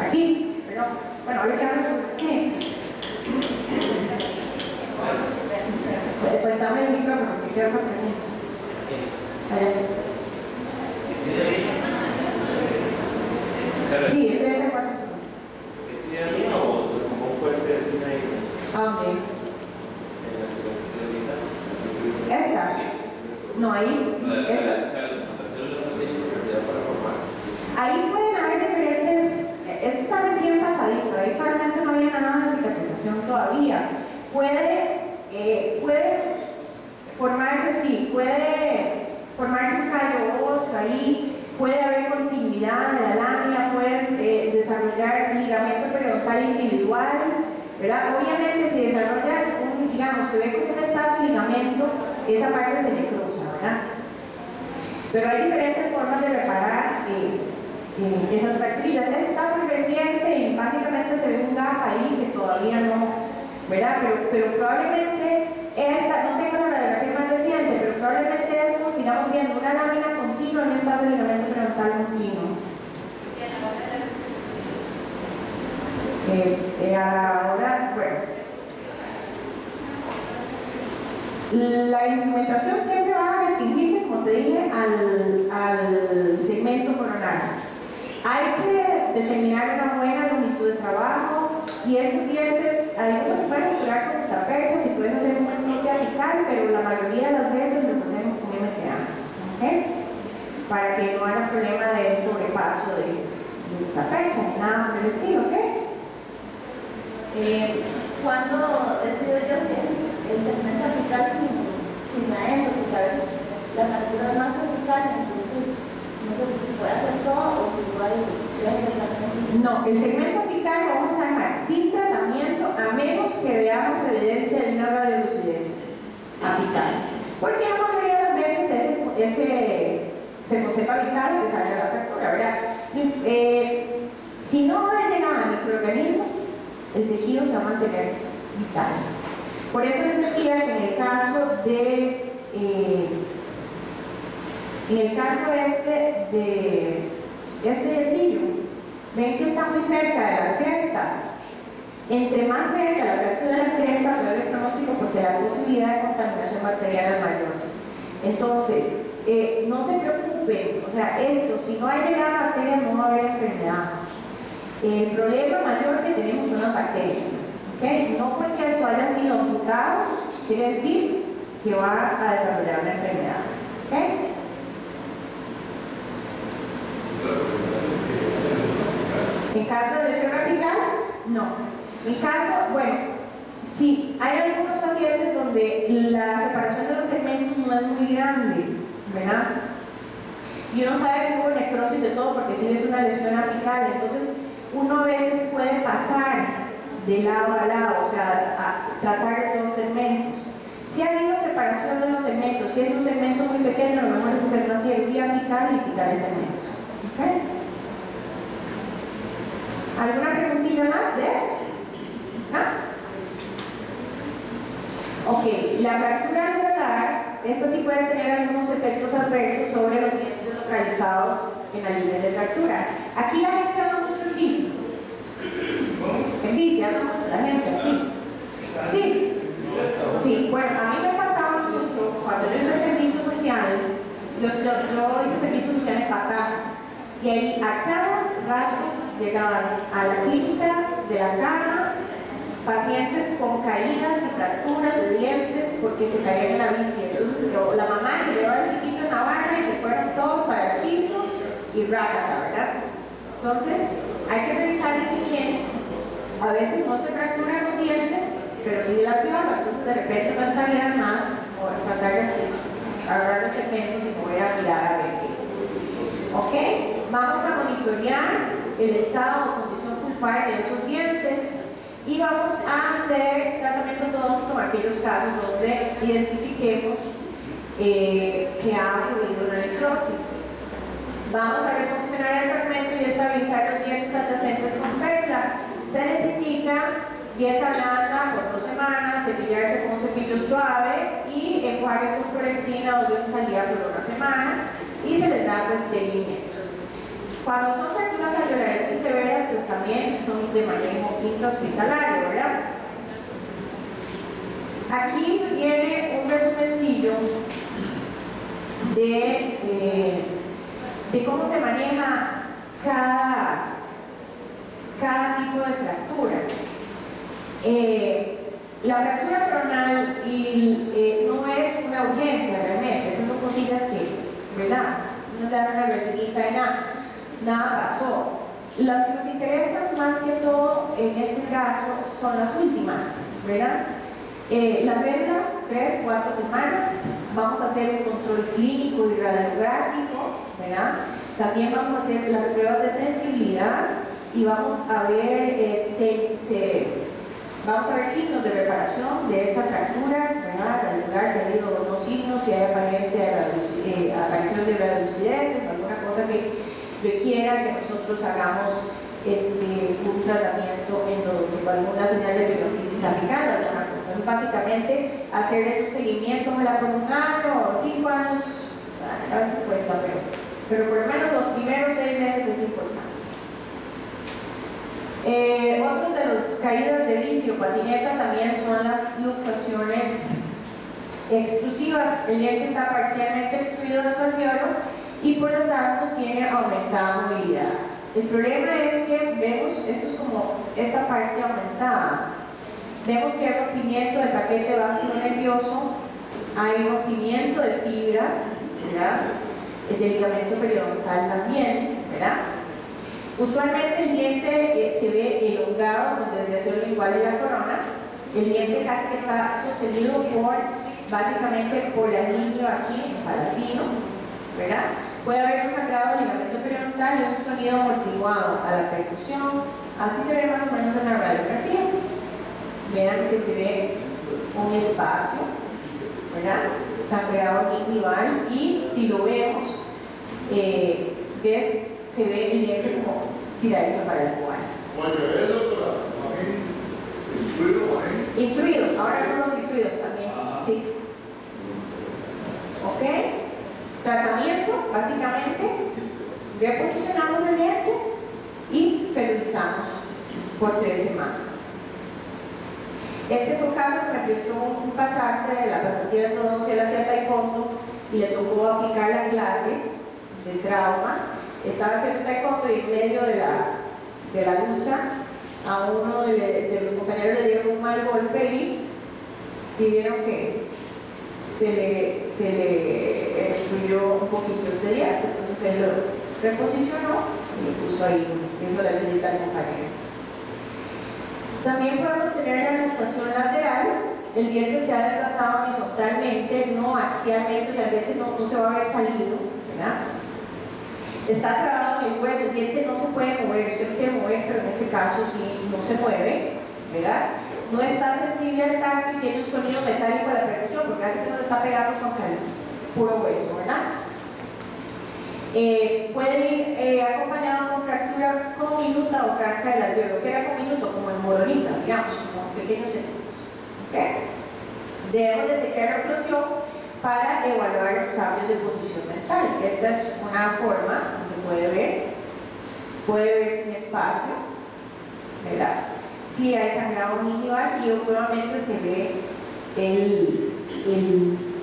Aquí, pero bueno, ahorita ¿qué? Pues dame el micrófono, que quiero pasar aquí. Sí, este es el cuarto. Ok. ¿Esta? No, ahí. Esta. Ahí pueden haber diferentes. Esto está recién pasadito. Ahí probablemente no había nada de cicatrización todavía. Puede formarse así, puede formarse un callo óseo ahí, puede haber continuidad de la lámina, puede desarrollar ligamento periodontal individual, ¿verdad? Obviamente si desarrolla digamos, se ve como un espacio de ligamento, esa parte se le cruza, ¿verdad? Pero hay diferentes formas de reparar esas fracturas. Esta está muy reciente y básicamente se ve un gap ahí que todavía no, ¿verdad? Pero probablemente esta, no tengo la radiografía más reciente, pero probablemente esto sigamos viendo una lámina continua en un espacio de ligamento periodontal continuo. Ahora, bueno. La instrumentación siempre va a restringirse, como te dije, al segmento coronario. Hay que determinar una buena longitud de trabajo y esos dientes, algunos se pueden curar con tapejos y pueden hacer un buen corte apical, pero la mayoría de las veces los hacemos con MTA, ¿ok? Para que no haya problema de sobrepaso de tapejos, nada por el estilo, ¿ok? Cuando decido yo que el segmento apical sin la endo, porque a veces la fractura es más apical, entonces no sé si puede hacer todo o si igual no, el segmento apical lo vamos a dejar sin tratamiento a menos que veamos evidencia de una radiolucidez apical. Porque la mayoría de las veces ese segmento apical que salga la fractura, ¿verdad? Si no hay nada microorganismos, el tejido se va a mantener vital. Por eso les decía que en el caso de Este dedillo, ven que está muy cerca de la cresta. Entre más cerca la fractura de la cresta, peor el pronóstico porque la posibilidad de contaminación bacteriana es mayor. Entonces, no se preocupen, o sea, esto, si no hay llegada a bacterias, no va a haber enfermedad. El problema mayor que tenemos son las bacterias. ¿Okay? No porque esto haya sido amputado, quiere decir que va a desarrollar una enfermedad. ¿Okay? En caso de lesión apical, no. En caso, bueno, sí, hay algunos pacientes donde la separación de los segmentos no es muy grande, ¿verdad? Y uno sabe que hubo necrosis de todo porque sí es una lesión apical, entonces uno a veces puede pasar de lado a lado, o sea, a tratar de los segmentos. Si ha habido separación de los segmentos, si es un segmento muy pequeño, a lo mejor es hacer una cirugía apical y quitar el segmento. ¿Okay? ¿Alguna preguntilla más? Ok, la fractura alveolar, esto sí puede tener algunos efectos adversos sobre los dientes localizados en la línea de fractura. Aquí la gente habla mucho en bici. En bici habla mucho la gente, sí. Sí. Sí, bueno, a mí me pasaba mucho cuando yo hice servicio social, yo hice servicio social en Patás, y ahí a cada rato llegaban a la clínica de la cama pacientes con caídas y fracturas de dientes porque se caían en la bici. Entonces la mamá llevaba al chiquito en la barra y se fueron todos para el piso y rácata, ¿verdad? Entonces hay que revisar bien. A veces no se fracturan los dientes, pero sí de la piola. Entonces de repente no sabían más o tratar de agarrar los segmentos y mover a mirar a ver si. ¿Ok? Vamos a monitorear el estado o condición pulpar de esos dientes y vamos a hacer tratamiento tópico en aquellos casos donde identifiquemos que ha ocurrido una necrosis. Vamos a reposicionar el fragmento y estabilizar los dientes adyacentes con perla. Se necesita dieta blanda por 2 semanas, cepillarse con un cepillo suave y enjuague con clorexina 2 veces al día por 1 semana y se les da seguimiento. Cuando son fracturas alveolares muy severas, pues también son de manejo intrahospitalario, ¿verdad? Aquí viene un resumencillo de cómo se maneja cada tipo de fractura. La fractura coronal no es una urgencia realmente, son cosillas que, ¿verdad? No le dan una reseñita y nada pasó. Las que nos interesan más que todo en este caso son las últimas, ¿verdad? La perla, 3-4 semanas, vamos a hacer un control clínico y radiográfico, ¿verdad? También vamos a hacer las pruebas de sensibilidad y vamos a ver signos de reparación de esa fractura, ¿verdad? Radiolar, si ha habido unos signos, si hay aparición de radiolucidez, alguna cosa que requiera que nosotros hagamos un tratamiento endodóntico, alguna señal de periodontitis apical, alguna cosa. Básicamente, hacerles un seguimiento por un año o 5 años, a veces cuesta, pero por lo menos los primeros 6 meses es importante. Otros de los caídas de vicio, patineta, también son las luxaciones extrusivas. El diente está parcialmente extruido de su alveolo y por lo tanto tiene aumentada movilidad. El problema es que vemos, esto es como esta parte aumentada, vemos que hay rompimiento del paquete vasculonervioso, hay rompimiento de fibras, ¿verdad? El del ligamento periodontal también, ¿verdad? Usualmente el diente se ve elongado con desviación lingual de la corona, el diente casi que está sostenido básicamente por la línea aquí, en el palatino, ¿verdad? Puede haber un sangrado del ligamento periodontal y un sonido amortiguado a la percusión. Así se ve más o menos en la radiografía. Vean que se ve un espacio, ¿verdad? Sangrado lingual y si lo vemos, se ve el diente como tiradito para el cual. Oye, doctora, Intruido, ahora son los intruidos también. Sí. ¿Ok? Tratamiento, básicamente, reposicionamos el semanas. Este fue un caso que me prestó un pasante de la pasantía de todos, él hacía taekwondo y le tocó aplicar la clase de trauma. Estaba haciendo taekwondo y en medio de la lucha a uno de los compañeros le dieron un mal golpe y vieron que se le excluyó un poquito este diente, entonces él lo reposicionó y lo puso ahí, hizo la visita al compañero. También podemos tener la luxación lateral, el diente se ha desplazado horizontalmente, no axialmente, o sea, el diente no se va a haber salido, ¿verdad? Está trabado en el hueso, el diente no se puede mover, usted lo quiere mover, pero en este caso sí no se mueve, ¿verdad? No está sensible al tacto y tiene un sonido metálico de la percusión, porque hace que no le está pegando contra el puro hueso, ¿verdad? Puede ir acompañado con fractura comminuta o franca del alveolo, que era comminuto, como en moronita, digamos, como pequeños centímetros. ¿Okay? Debemos de chequear la oclusión para evaluar los cambios de posición mental. Esta es una forma, como se puede ver sin espacio, ¿verdad? Si hay sangrado gingival y obviamente se ve el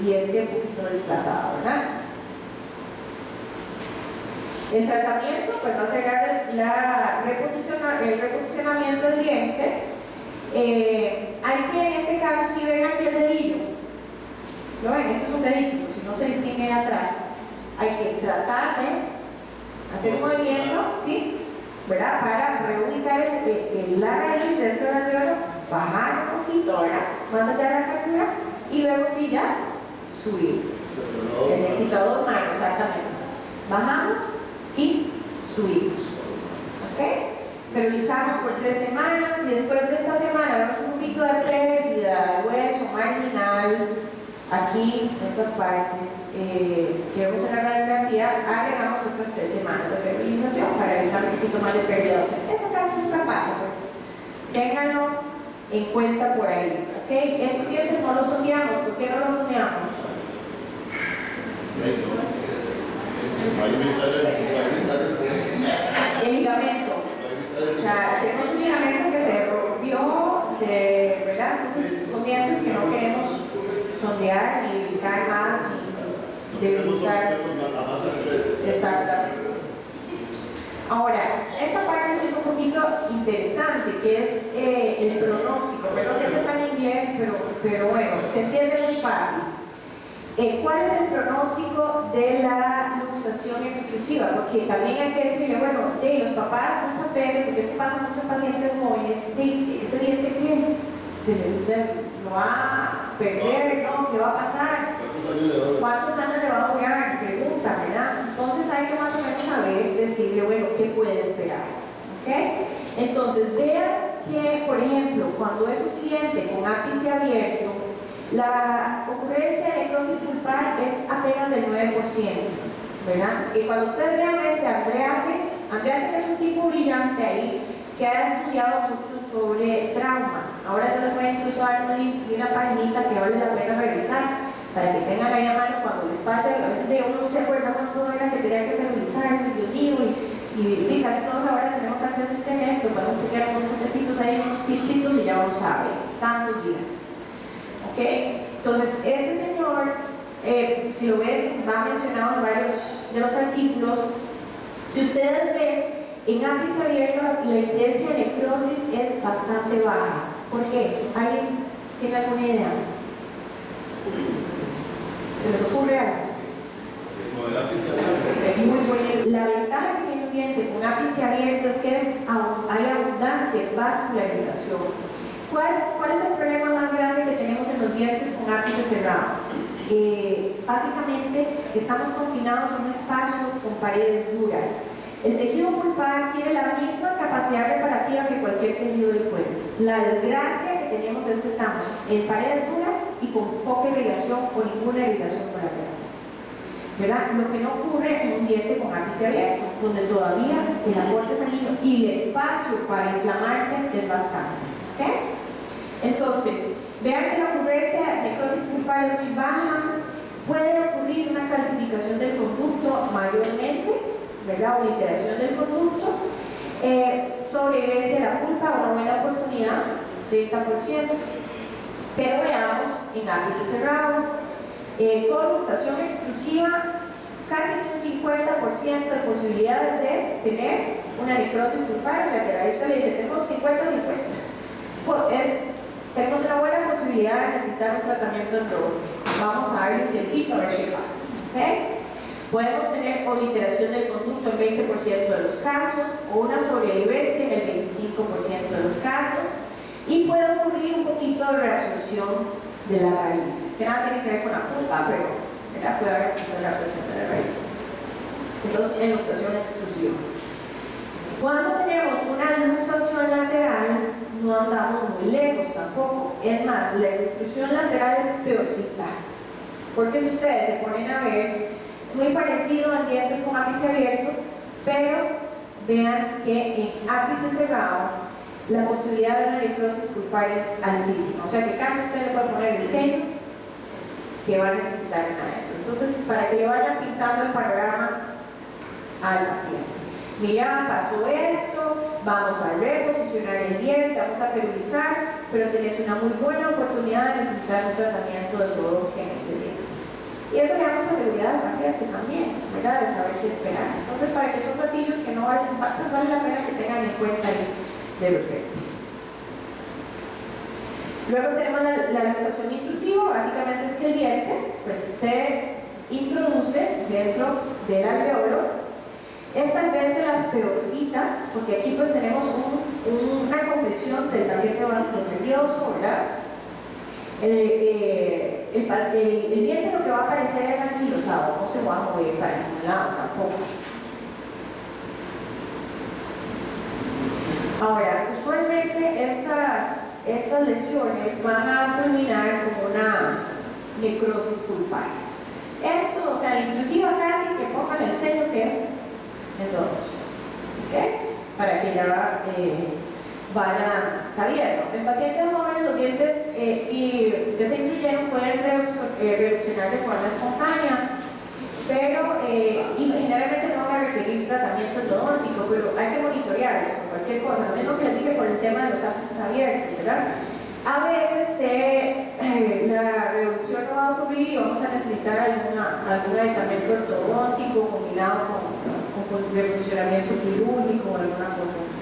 diente un poquito desplazado, ¿verdad? El tratamiento pues va a ser el reposicionamiento del diente. Hay que en este caso, si ven aquí el dedillo, ¿lo ven? Esto es un dedillo, si no se distingue atrás, hay que tratar de hacer un movimiento, ¿sí? ¿Verdad? Para reubicar la raíz dentro del alveolo, bajar un poquito, ¿verdad? Más allá de la fractura y luego sí ya subir. El quitador mano, exactamente. Bajamos y subimos. ¿Ok? Revisamos por 3 semanas y después de esta semana vemos un poquito de pérdida de hueso marginal aquí en estas partes que vemos en la radiografía. Agregamos otras 3 semanas de revisión para evitar un poquito más de pérdida. Eso casi nunca pasa, pues. Ténganlo en cuenta por ahí. ¿Ok? Estos dientes no los sondeamos. ¿Por qué no los sondeamos? El ligamento. O sea, tenemos un ligamento que se rompió, ¿verdad? Entonces son dientes que no queremos sondear ni buscar más ni debilitar. Exactamente. Ahora, esta parte es un poquito interesante, que es el pronóstico. Perdón que está en inglés, pero bueno, se entiende muy fácil. ¿Cuál es el pronóstico de la luxación exclusiva? Porque también hay que decirle, bueno, los papás muchas veces, porque esto pasa mucho en pacientes jóvenes, ¿este diente qué? ¿Lo va a perder? ¿No? ¿Qué va a pasar? ¿Cuántos años le va a durar? Pregunta, ¿verdad? Entonces hay que más o menos saber, decirle, bueno, ¿qué puede esperar? ¿Ok? Entonces, vean que, por ejemplo, cuando es un diente con ápice abierto, la ocurrencia de necrosis pulpar es apenas del 9%, ¿verdad? Y cuando ustedes vean Andreasen es un tipo brillante ahí que ha estudiado mucho sobre trauma. Ahora yo les voy a incluso dar una paginita que vale la pena revisar para que tengan ahí a mano cuando les pase. A veces uno no se acuerda cuánto era que tenía que revisar, Dios mío, y casi todos ahora tenemos acceso a internet, que podemos chequear unos secretitos ahí, unos tipsitos y ya uno sabe, tantos días. ¿Ok? Entonces, este señor, si lo ven, va mencionado en varios de los artículos. Si ustedes ven, en ápice abierto la incidencia de necrosis es bastante baja. ¿Por qué? ¿Alguien tiene alguna idea? ¿Se les ocurre algo? Muy buena. La ventaja que tiene un diente con ápice abierto es que hay abundante vascularización. ¿Cuál es el problema más grande que tenemos en los dientes con ápice cerrado? Básicamente estamos confinados en un espacio con paredes duras. El tejido pulpar tiene la misma capacidad reparativa que cualquier tejido del cuerpo. La desgracia que tenemos es que estamos en paredes duras y con poca irrigación o ninguna irrigación colateral, ¿verdad? Lo que no ocurre en un diente con ápice abierto, donde todavía el aporte sanguíneo y el espacio para inflamarse es bastante. ¿Okay? Entonces, vean que la ocurrencia de necrosis pulpar es muy baja. Puede ocurrir una calcificación del conducto mayormente, ¿verdad? O alteración del conducto. sobrevivencia de la culpa, una buena oportunidad, 30%. Pero veamos en ápice cerrado, con luxación exclusiva, casi un 50% de posibilidades de tener una necrosis pulpar. O sea que a esto le dice, tenemos 50-50. Tenemos una buena posibilidad de necesitar un tratamiento endodóntico. Vamos a darle un tiempito a ver qué pasa. ¿Okay? Podemos tener obliteración del conducto en 20% de los casos o una sobrevivencia en el 25% de los casos, y puede ocurrir un poquito de reabsorción de la raíz, que nada tiene que ver con la pulpa, pero puede haber un poquito de reabsorción de la raíz. Entonces, en luxación exclusiva. Cuando tenemos una luxación lateral, no andamos muy lejos tampoco. Es más, la extrusión lateral es peorcita, porque si ustedes se ponen a ver, muy parecido en dientes con ápice abierto, pero vean que en ápice cerrado la posibilidad de una necrosis pulpar es altísima. O sea que casi usted le puede poner el sello que va a necesitar en adentro. Entonces, para que le vayan pintando el panorama al paciente. Mira, pasó esto, vamos a reposicionar el diente, vamos a periodizar, pero tenés una muy buena oportunidad de necesitar un tratamiento de ortodoncia en ese diente. Y eso le da mucha seguridad al paciente también, ¿verdad? De saber qué esperar. Entonces, para que esos gatillos que no valen, vale la pena que tengan en cuenta de repente. Luego tenemos la luxación intrusiva. Básicamente es que el diente pues, se introduce dentro del alveolo. Es tal vez de las peorcitas, porque aquí pues tenemos una compresión del tabique vasculonervioso, ¿verdad? El diente lo que va a aparecer es anquilosado, no se va a mover para ningún lado tampoco. Ahora, usualmente estas lesiones van a terminar como una necrosis pulpar. Esto, o sea, inclusive casi que pongan el sello que es dos, ¿ok? Para que ya vayan sabiendo. En pacientes jóvenes los dientes que se incluyeron pueden reduccionar de forma espontánea, pero generalmente no van a requerir tratamiento endodóntico, pero hay que monitorearlo con cualquier cosa. Lo mismo que les dije por el tema de los ápices abiertos, ¿verdad? A veces la reducción no va a ocurrir y vamos a necesitar algún medicamento ortodóntico combinado con reposicionamiento quirúrgico o alguna cosa así.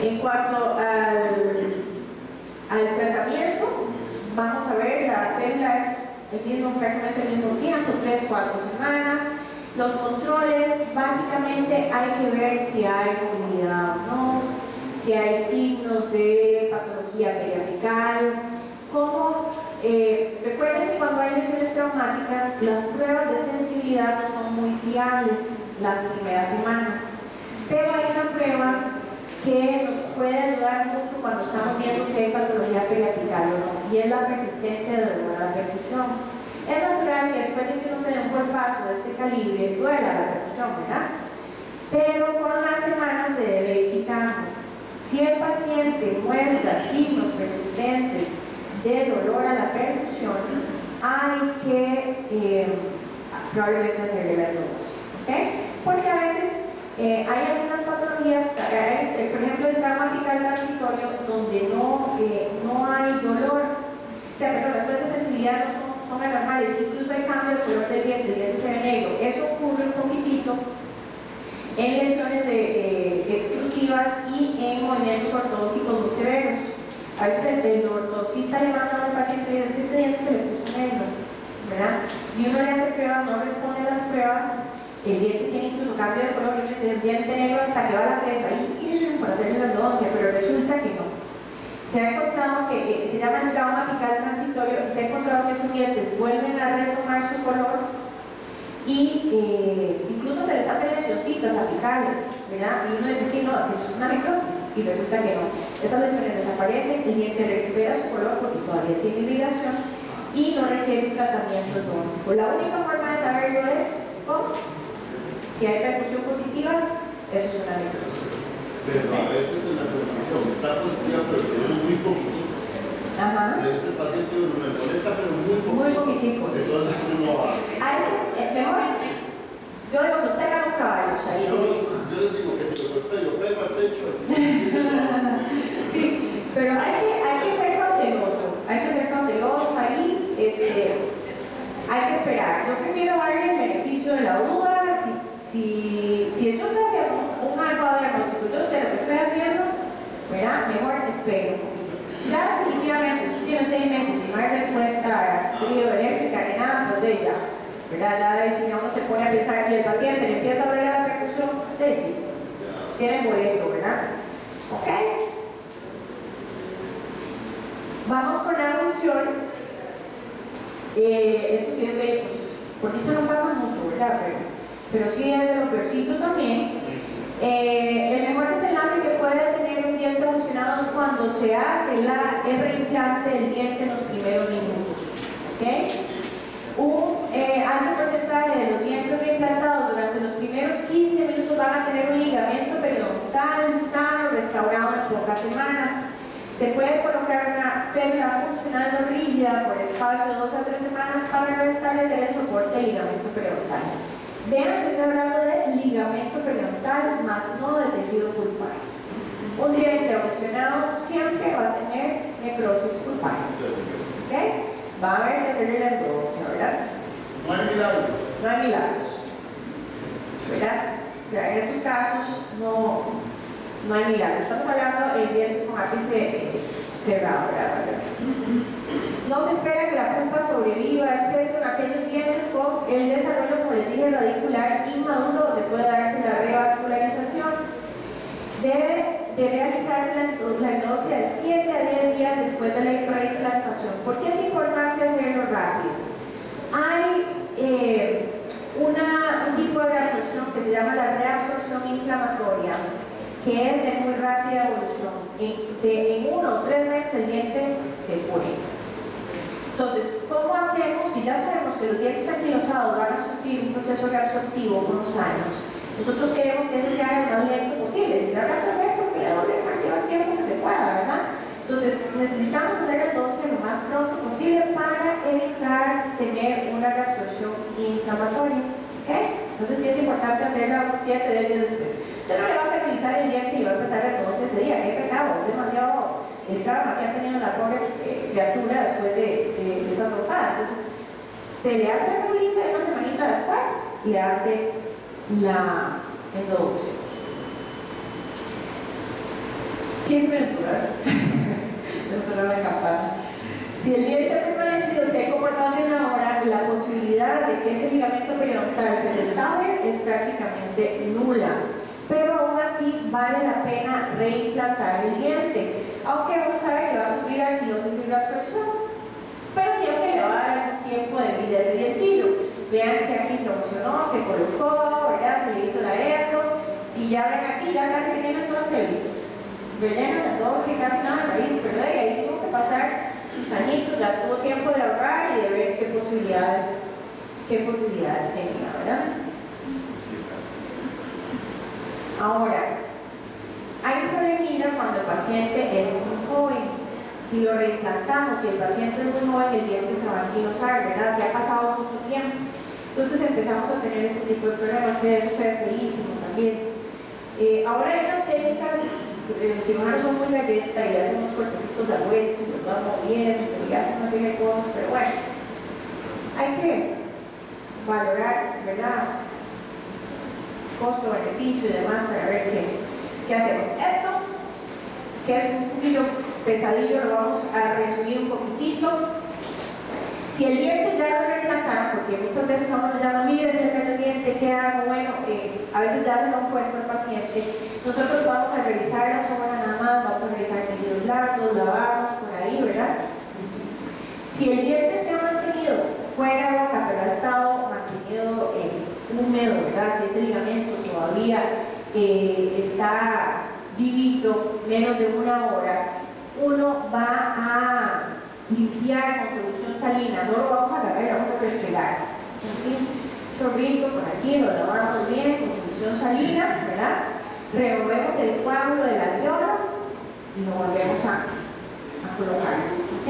En cuanto al tratamiento, vamos a ver, la regla es prácticamente el mismo tiempo, 3-4 semanas. Los controles, básicamente hay que ver si hay movilidad o no, si hay signos de patología periapical, recuerden que cuando hay lesiones traumáticas, las pruebas de sensibilidad no son muy fiables las primeras semanas, pero hay una prueba que nos puede ayudar mucho cuando estamos viendo si hay patología periapical o no, y es la persistencia de dolor a la percusión. Es natural que después de que uno se dé un golpazo de este calibre, duela la percusión, ¿verdad? Pero con las semanas se debe ir quitando. Si el paciente muestra signos persistentes de dolor a la percusión, hay que probablemente hacerle la endodontia, ¿ok? Porque a veces hay algunas patologías, por ejemplo el trauma apical transitorio, donde no hay dolor, o sea, pero después de sensibilidad no son anormales, incluso hay cambio de color del diente, el diente se ve negro. Eso ocurre un poquitito en lesiones extrusivas y en movimientos ortodónticos muy severos. A veces el ortodoncista le manda al paciente y dice que este diente se le puso negro, ¿verdad? Y uno le hace pruebas, no responde a las pruebas, el diente tiene incluso cambio de color y uno dice el diente negro hasta que va a la fresa y para hacerle la endodoncia, pero resulta que no. Se ha encontrado que se llama el trauma apical transitorio y se ha encontrado que esos dientes vuelven a retomar su color y incluso se les hacen lesioncitas apicales, ¿verdad? Y uno dice, sí, no, es una necrosis, y resulta que no. Esas lesiones desaparecen, el diente recupera su color porque todavía tiene irrigación y no requiere un tratamiento endodóntico. La única forma de saberlo es ¿cómo? Si hay percusión positiva, eso es una necrosis. Pero a veces en la percusión está positiva, pero tenemos muy poquitito. Ajá. De este paciente me molesta, pero muy poquitito. Muy poquitico. Entonces uno va. Es mejor. Yo digo, sostengan caballos ahí. Yo les digo que si lo pego al techo. Sí, pero hay que ser cauteloso ahí, hay que esperar. Yo prefiero darle el beneficio de la duda. Si yo estoy haciendo un algo diagnóstico, yo sé lo que estoy haciendo, ¿verdad? Mejor espero un poquito. Ya definitivamente, si tiene 6 meses y no hay respuesta eléctrica ni nada, pues de ya, ¿verdad? Ya si uno se pone a pensar y el paciente le empieza a doler la percusión, de sí, tiene boleto, ¿verdad? ¿Ok? Vamos con la función. Esto sí es de, por eso no pasa mucho, ¿verdad? Pero sí es de lo peorcito también. El mejor desenlace que puede tener un diente fusionado es cuando se hace el reimplante del diente en los primeros minutos. ¿Okay? Un alto porcentaje de los dientes reimplantados durante los primeros 15 minutos van a tener un ligamento periodontal sano, restaurado en pocas semanas. Se puede colocar una pérdida funcional no rígida por espacio de 2 a 3 semanas para restablecer el soporte del ligamento periodontal. Vean que estoy hablando de ligamento periodontal, más no de tejido pulpar. Un diente erosionado siempre va a tener necrosis pulpar. ¿Okay? Va a haber que hacerle la introducción, ¿verdad? No hay milagros. No hay milagros. ¿Verdad? O sea, en estos casos no hay milagros. Estamos hablando de dientes con ápice cerrado, ¿verdad? No se espera que la pulpa sobreviva, excepto en aquellos dientes con el desarrollo, como les dije, radicular inmaduro, donde puede darse la revascularización. Debe de realizarse la endodontia de 7 a 10 días después de la reimplantación. ¿Por qué es importante hacerlo rápido? Hay un tipo de reabsorción que se llama la reabsorción inflamatoria, que es de muy rápida evolución. En 1 o 3 meses el diente se pone. Entonces, ¿cómo hacemos? Si ya sabemos que los dientes anquilosados van a sufrir un proceso reabsortivo con los años, nosotros queremos que ese sea lo más lento posible. Si la reabsorber, porque le doble el tiempo que se pueda, ¿verdad? Entonces, necesitamos hacer el endodontia lo más pronto posible para evitar tener una reabsorción inflamatoria. ¿Okay? Entonces, sí es importante hacerla 7 días después. Usted no le va a fertilizar el diente y va a empezar la endodontia ese día. ¡Qué pecado! Es demasiado el trauma que ha tenido la pobre criatura después de esa trocada. Entonces, se le hace la colita y una semanita después le hace la endodontia. 15 minutos, ¿verdad? Eso no me campana. Si el diente ha permanecido, se ha comportado de una hora, la posibilidad de que ese ligamento periodontal se restaure es prácticamente nula. Pero aún así vale la pena reimplantar el diente, aunque uno sabe que va a sufrir anquilosis y reabsorción, pero siempre le va a dar algún tiempo de vida a ese dientillo. Vean que aquí se funcionó, se colocó, ¿verdad? Se le hizo la eco, y ya ven aquí, ya casi que tiene solo pelitos. Relleno de todo, que casi nada de raíz, ¿verdad? Y ahí tuvo que pasar sus añitos, ya tuvo tiempo de ahorrar y de ver qué posibilidades tenía, ¿verdad? Ahora, hay un problemilla cuando el paciente es muy joven. Si lo reimplantamos, si el paciente es muy joven, el diente se va a anquilosar, ¿verdad? Si ha pasado mucho tiempo. Entonces empezamos a tener este tipo de problemas, que eso es feísimo también. Ahora hay unas técnicas, los cirujanos son muy galletas y le hacen unos cortecitos al hueso, los van moviendo, se le hacen una serie de cosas, pero bueno, hay que valorar, ¿verdad? Costo, beneficio y demás para ver qué hacemos. Esto, que es un poquillo pesadillo, lo vamos a resumir un poquitito. Si el diente ya lo reimplantaron, porque muchas veces a uno le llaman, mire, se le cayó el diente, ¿qué hago? Bueno, a veces ya se lo han puesto al paciente. Nosotros vamos a revisar la zona nada más, vamos a revisar tejidos blandos, lavados, por ahí, ¿verdad? Si el diente se ha mantenido fuera de boca, pero ha estado mantenido húmedo, ¿verdad? Si ese ligamento todavía está vivito, menos de 1 hora, uno va a limpiar con solución salina, no lo vamos a agarrar, lo vamos a restregar. Chorrito por aquí, lo lavamos bien con solución salina, ¿verdad? Removemos el coágulo del alveolo y lo volvemos a colocar. ¿Ok?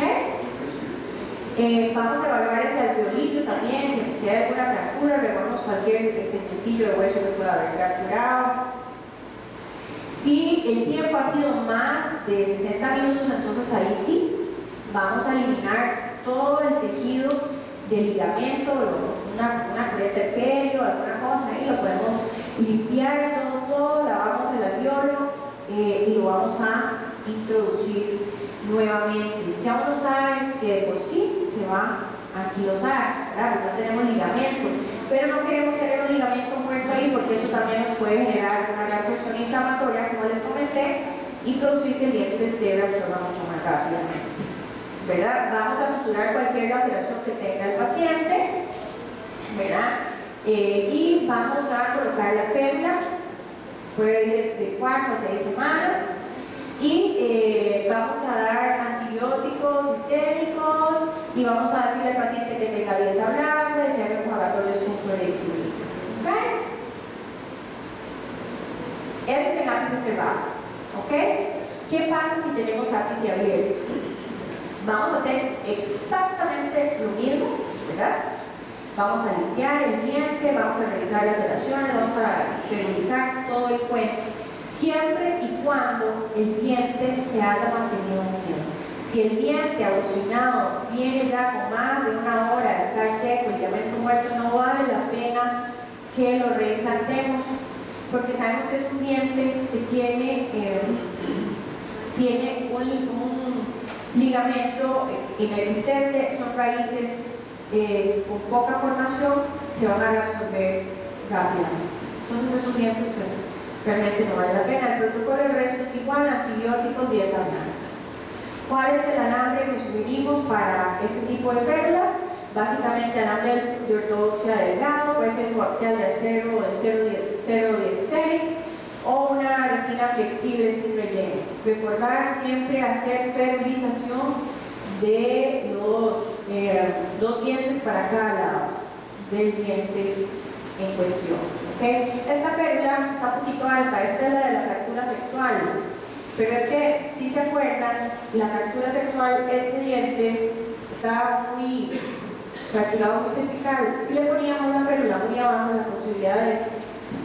Vamos a evaluar ese alveolillo también, que si hay alguna fractura, removemos cualquier centillo de hueso que pueda haber fracturado. Si el tiempo ha sido más de 60 minutos, entonces ahí sí vamos a eliminar todo el tejido del ligamento, una cureta de pelo, alguna cosa, y lo podemos limpiar todo, lavamos el alveolo y lo vamos a introducir nuevamente. Ya uno sabe que de por sí se va a anquilosar, ¿verdad? Porque no tenemos ligamento, pero no queremos tener un ligamento muerto ahí porque eso también nos puede generar una reacción inflamatoria, como les comenté, y producir que el diente se reabsorba mucho más rápidamente, ¿verdad? Vamos a suturar cualquier laceración que tenga el paciente, ¿verdad? Y vamos a colocar la férula, puede ir de 4 a 6 semanas, y vamos a dar antibióticos sistémicos y vamos a decirle al paciente que tenga dieta blanda y se haga enjuagatorios con clorexidina. ¿Okay? Eso es en ápice cerrado. ¿Ok? ¿Qué pasa si tenemos ápice abierto? Vamos a hacer exactamente lo mismo, ¿verdad? Vamos a limpiar el diente, vamos a revisar las relaciones, vamos a revisar todo el cuento, siempre y cuando el diente se haya mantenido bien. Si el diente erosionado viene ya con más de una hora de estar seco, el ligamento muerto, no vale la pena que lo reimplantemos, porque sabemos que es un diente que tiene un ligamento inexistente, son raíces con poca formación, se van a reabsorber rápidamente. Entonces esos dientes pues realmente no vale la pena. El protocolo del resto es igual, antibióticos, dieta blanca. ¿Cuál es el alambre que sugerimos para este tipo de férulas? Básicamente alambre de ortodoxia delgado, puede ser coaxial de acero o de 0,16 o una resina flexible sin relleno. Recordar siempre hacer ferulización de los 2 dientes para cada lado del diente en cuestión. ¿Okay? Esta férula está un poquito alta, esta es la de la fractura sexual, pero es que si se acuerdan, la fractura sexual, este diente está muy fracturado, muy cervical. Si le poníamos la férula muy abajo, la posibilidad de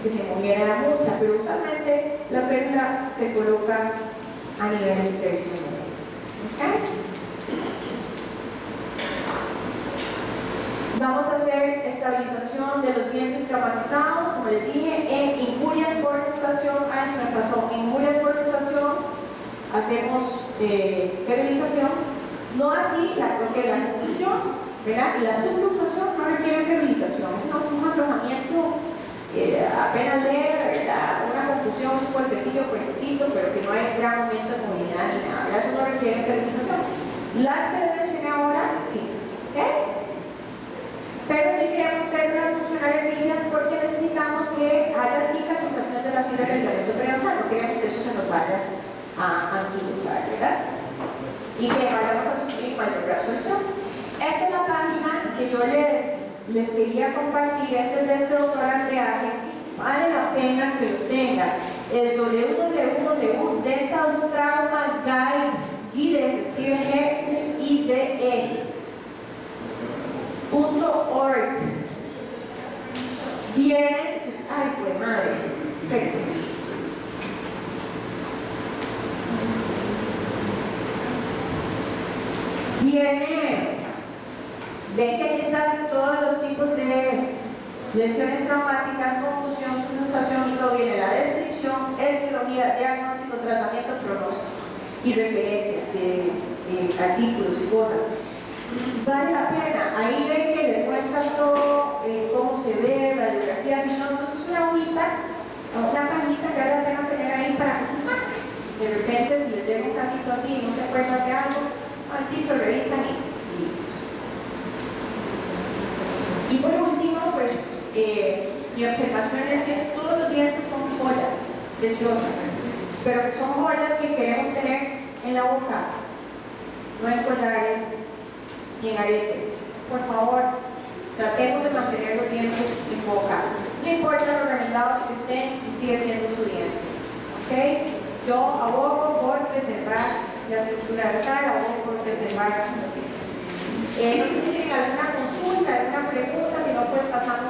que se moviera era mucha, pero usualmente la férula se coloca a nivel del tercio medio. ¿Okay? Vamos a hacer estabilización de los dientes traumatizados, como les dije, en injurias por luxación. Se me pasó, injurias por luxación, hacemos ferilización, no así porque la confusión, ¿verdad? Y la subluxación no requiere ferilización, es un aflojamiento apenas leve, ¿verdad? Una confusión, un golpecillo, fuertecito, pero que no hay gran momento de movilidad ni nada, ¿verdad? Eso no requiere ferilización. Las que les mencioné ahora, sí. ¿Okay? Pero si queremos férulas funcionales rígidas porque necesitamos que haya cicatrización de la fibra del ligamento periodontal, no queremos que eso se nos vaya a anquilosar, ¿verdad? Y que vayamos a sufrir mayor reabsorción. Esta es la página que yo les quería compartir, este es de este doctor Andreasen, vale la pena que lo tengan. Es www.dentaltraumaguide, se escribe GUIDE.org. Vienen sus... ¡Ay, pues madre! Ven que aquí están todos los tipos de lesiones traumáticas, confusión, sensación y todo. Viene la descripción, etiología, diagnóstico, tratamiento, pronóstico y referencias de artículos y cosas. Vale la pena, ahí ven que les muestra todo, cómo se ve, radiografías y todo. Entonces es una hojita, una pagina que vale la pena tener ahí para consultar. De repente si les llega un casito así y no se acuerdan de algo, altito revisan y listo. Y por último, pues mi observación es que todos los dientes son joyas preciosas, pero son joyas que queremos tener en la boca, no en collares y en aretes. Por favor, tratemos de mantener los dientes en boca. No importa los ramilados que estén, sigue siendo su diente. ¿Okay? Yo abogo por preservar la estructura dental, abogo por preservar los dientes. No sé si tienen alguna consulta, alguna pregunta, si no pues pasamos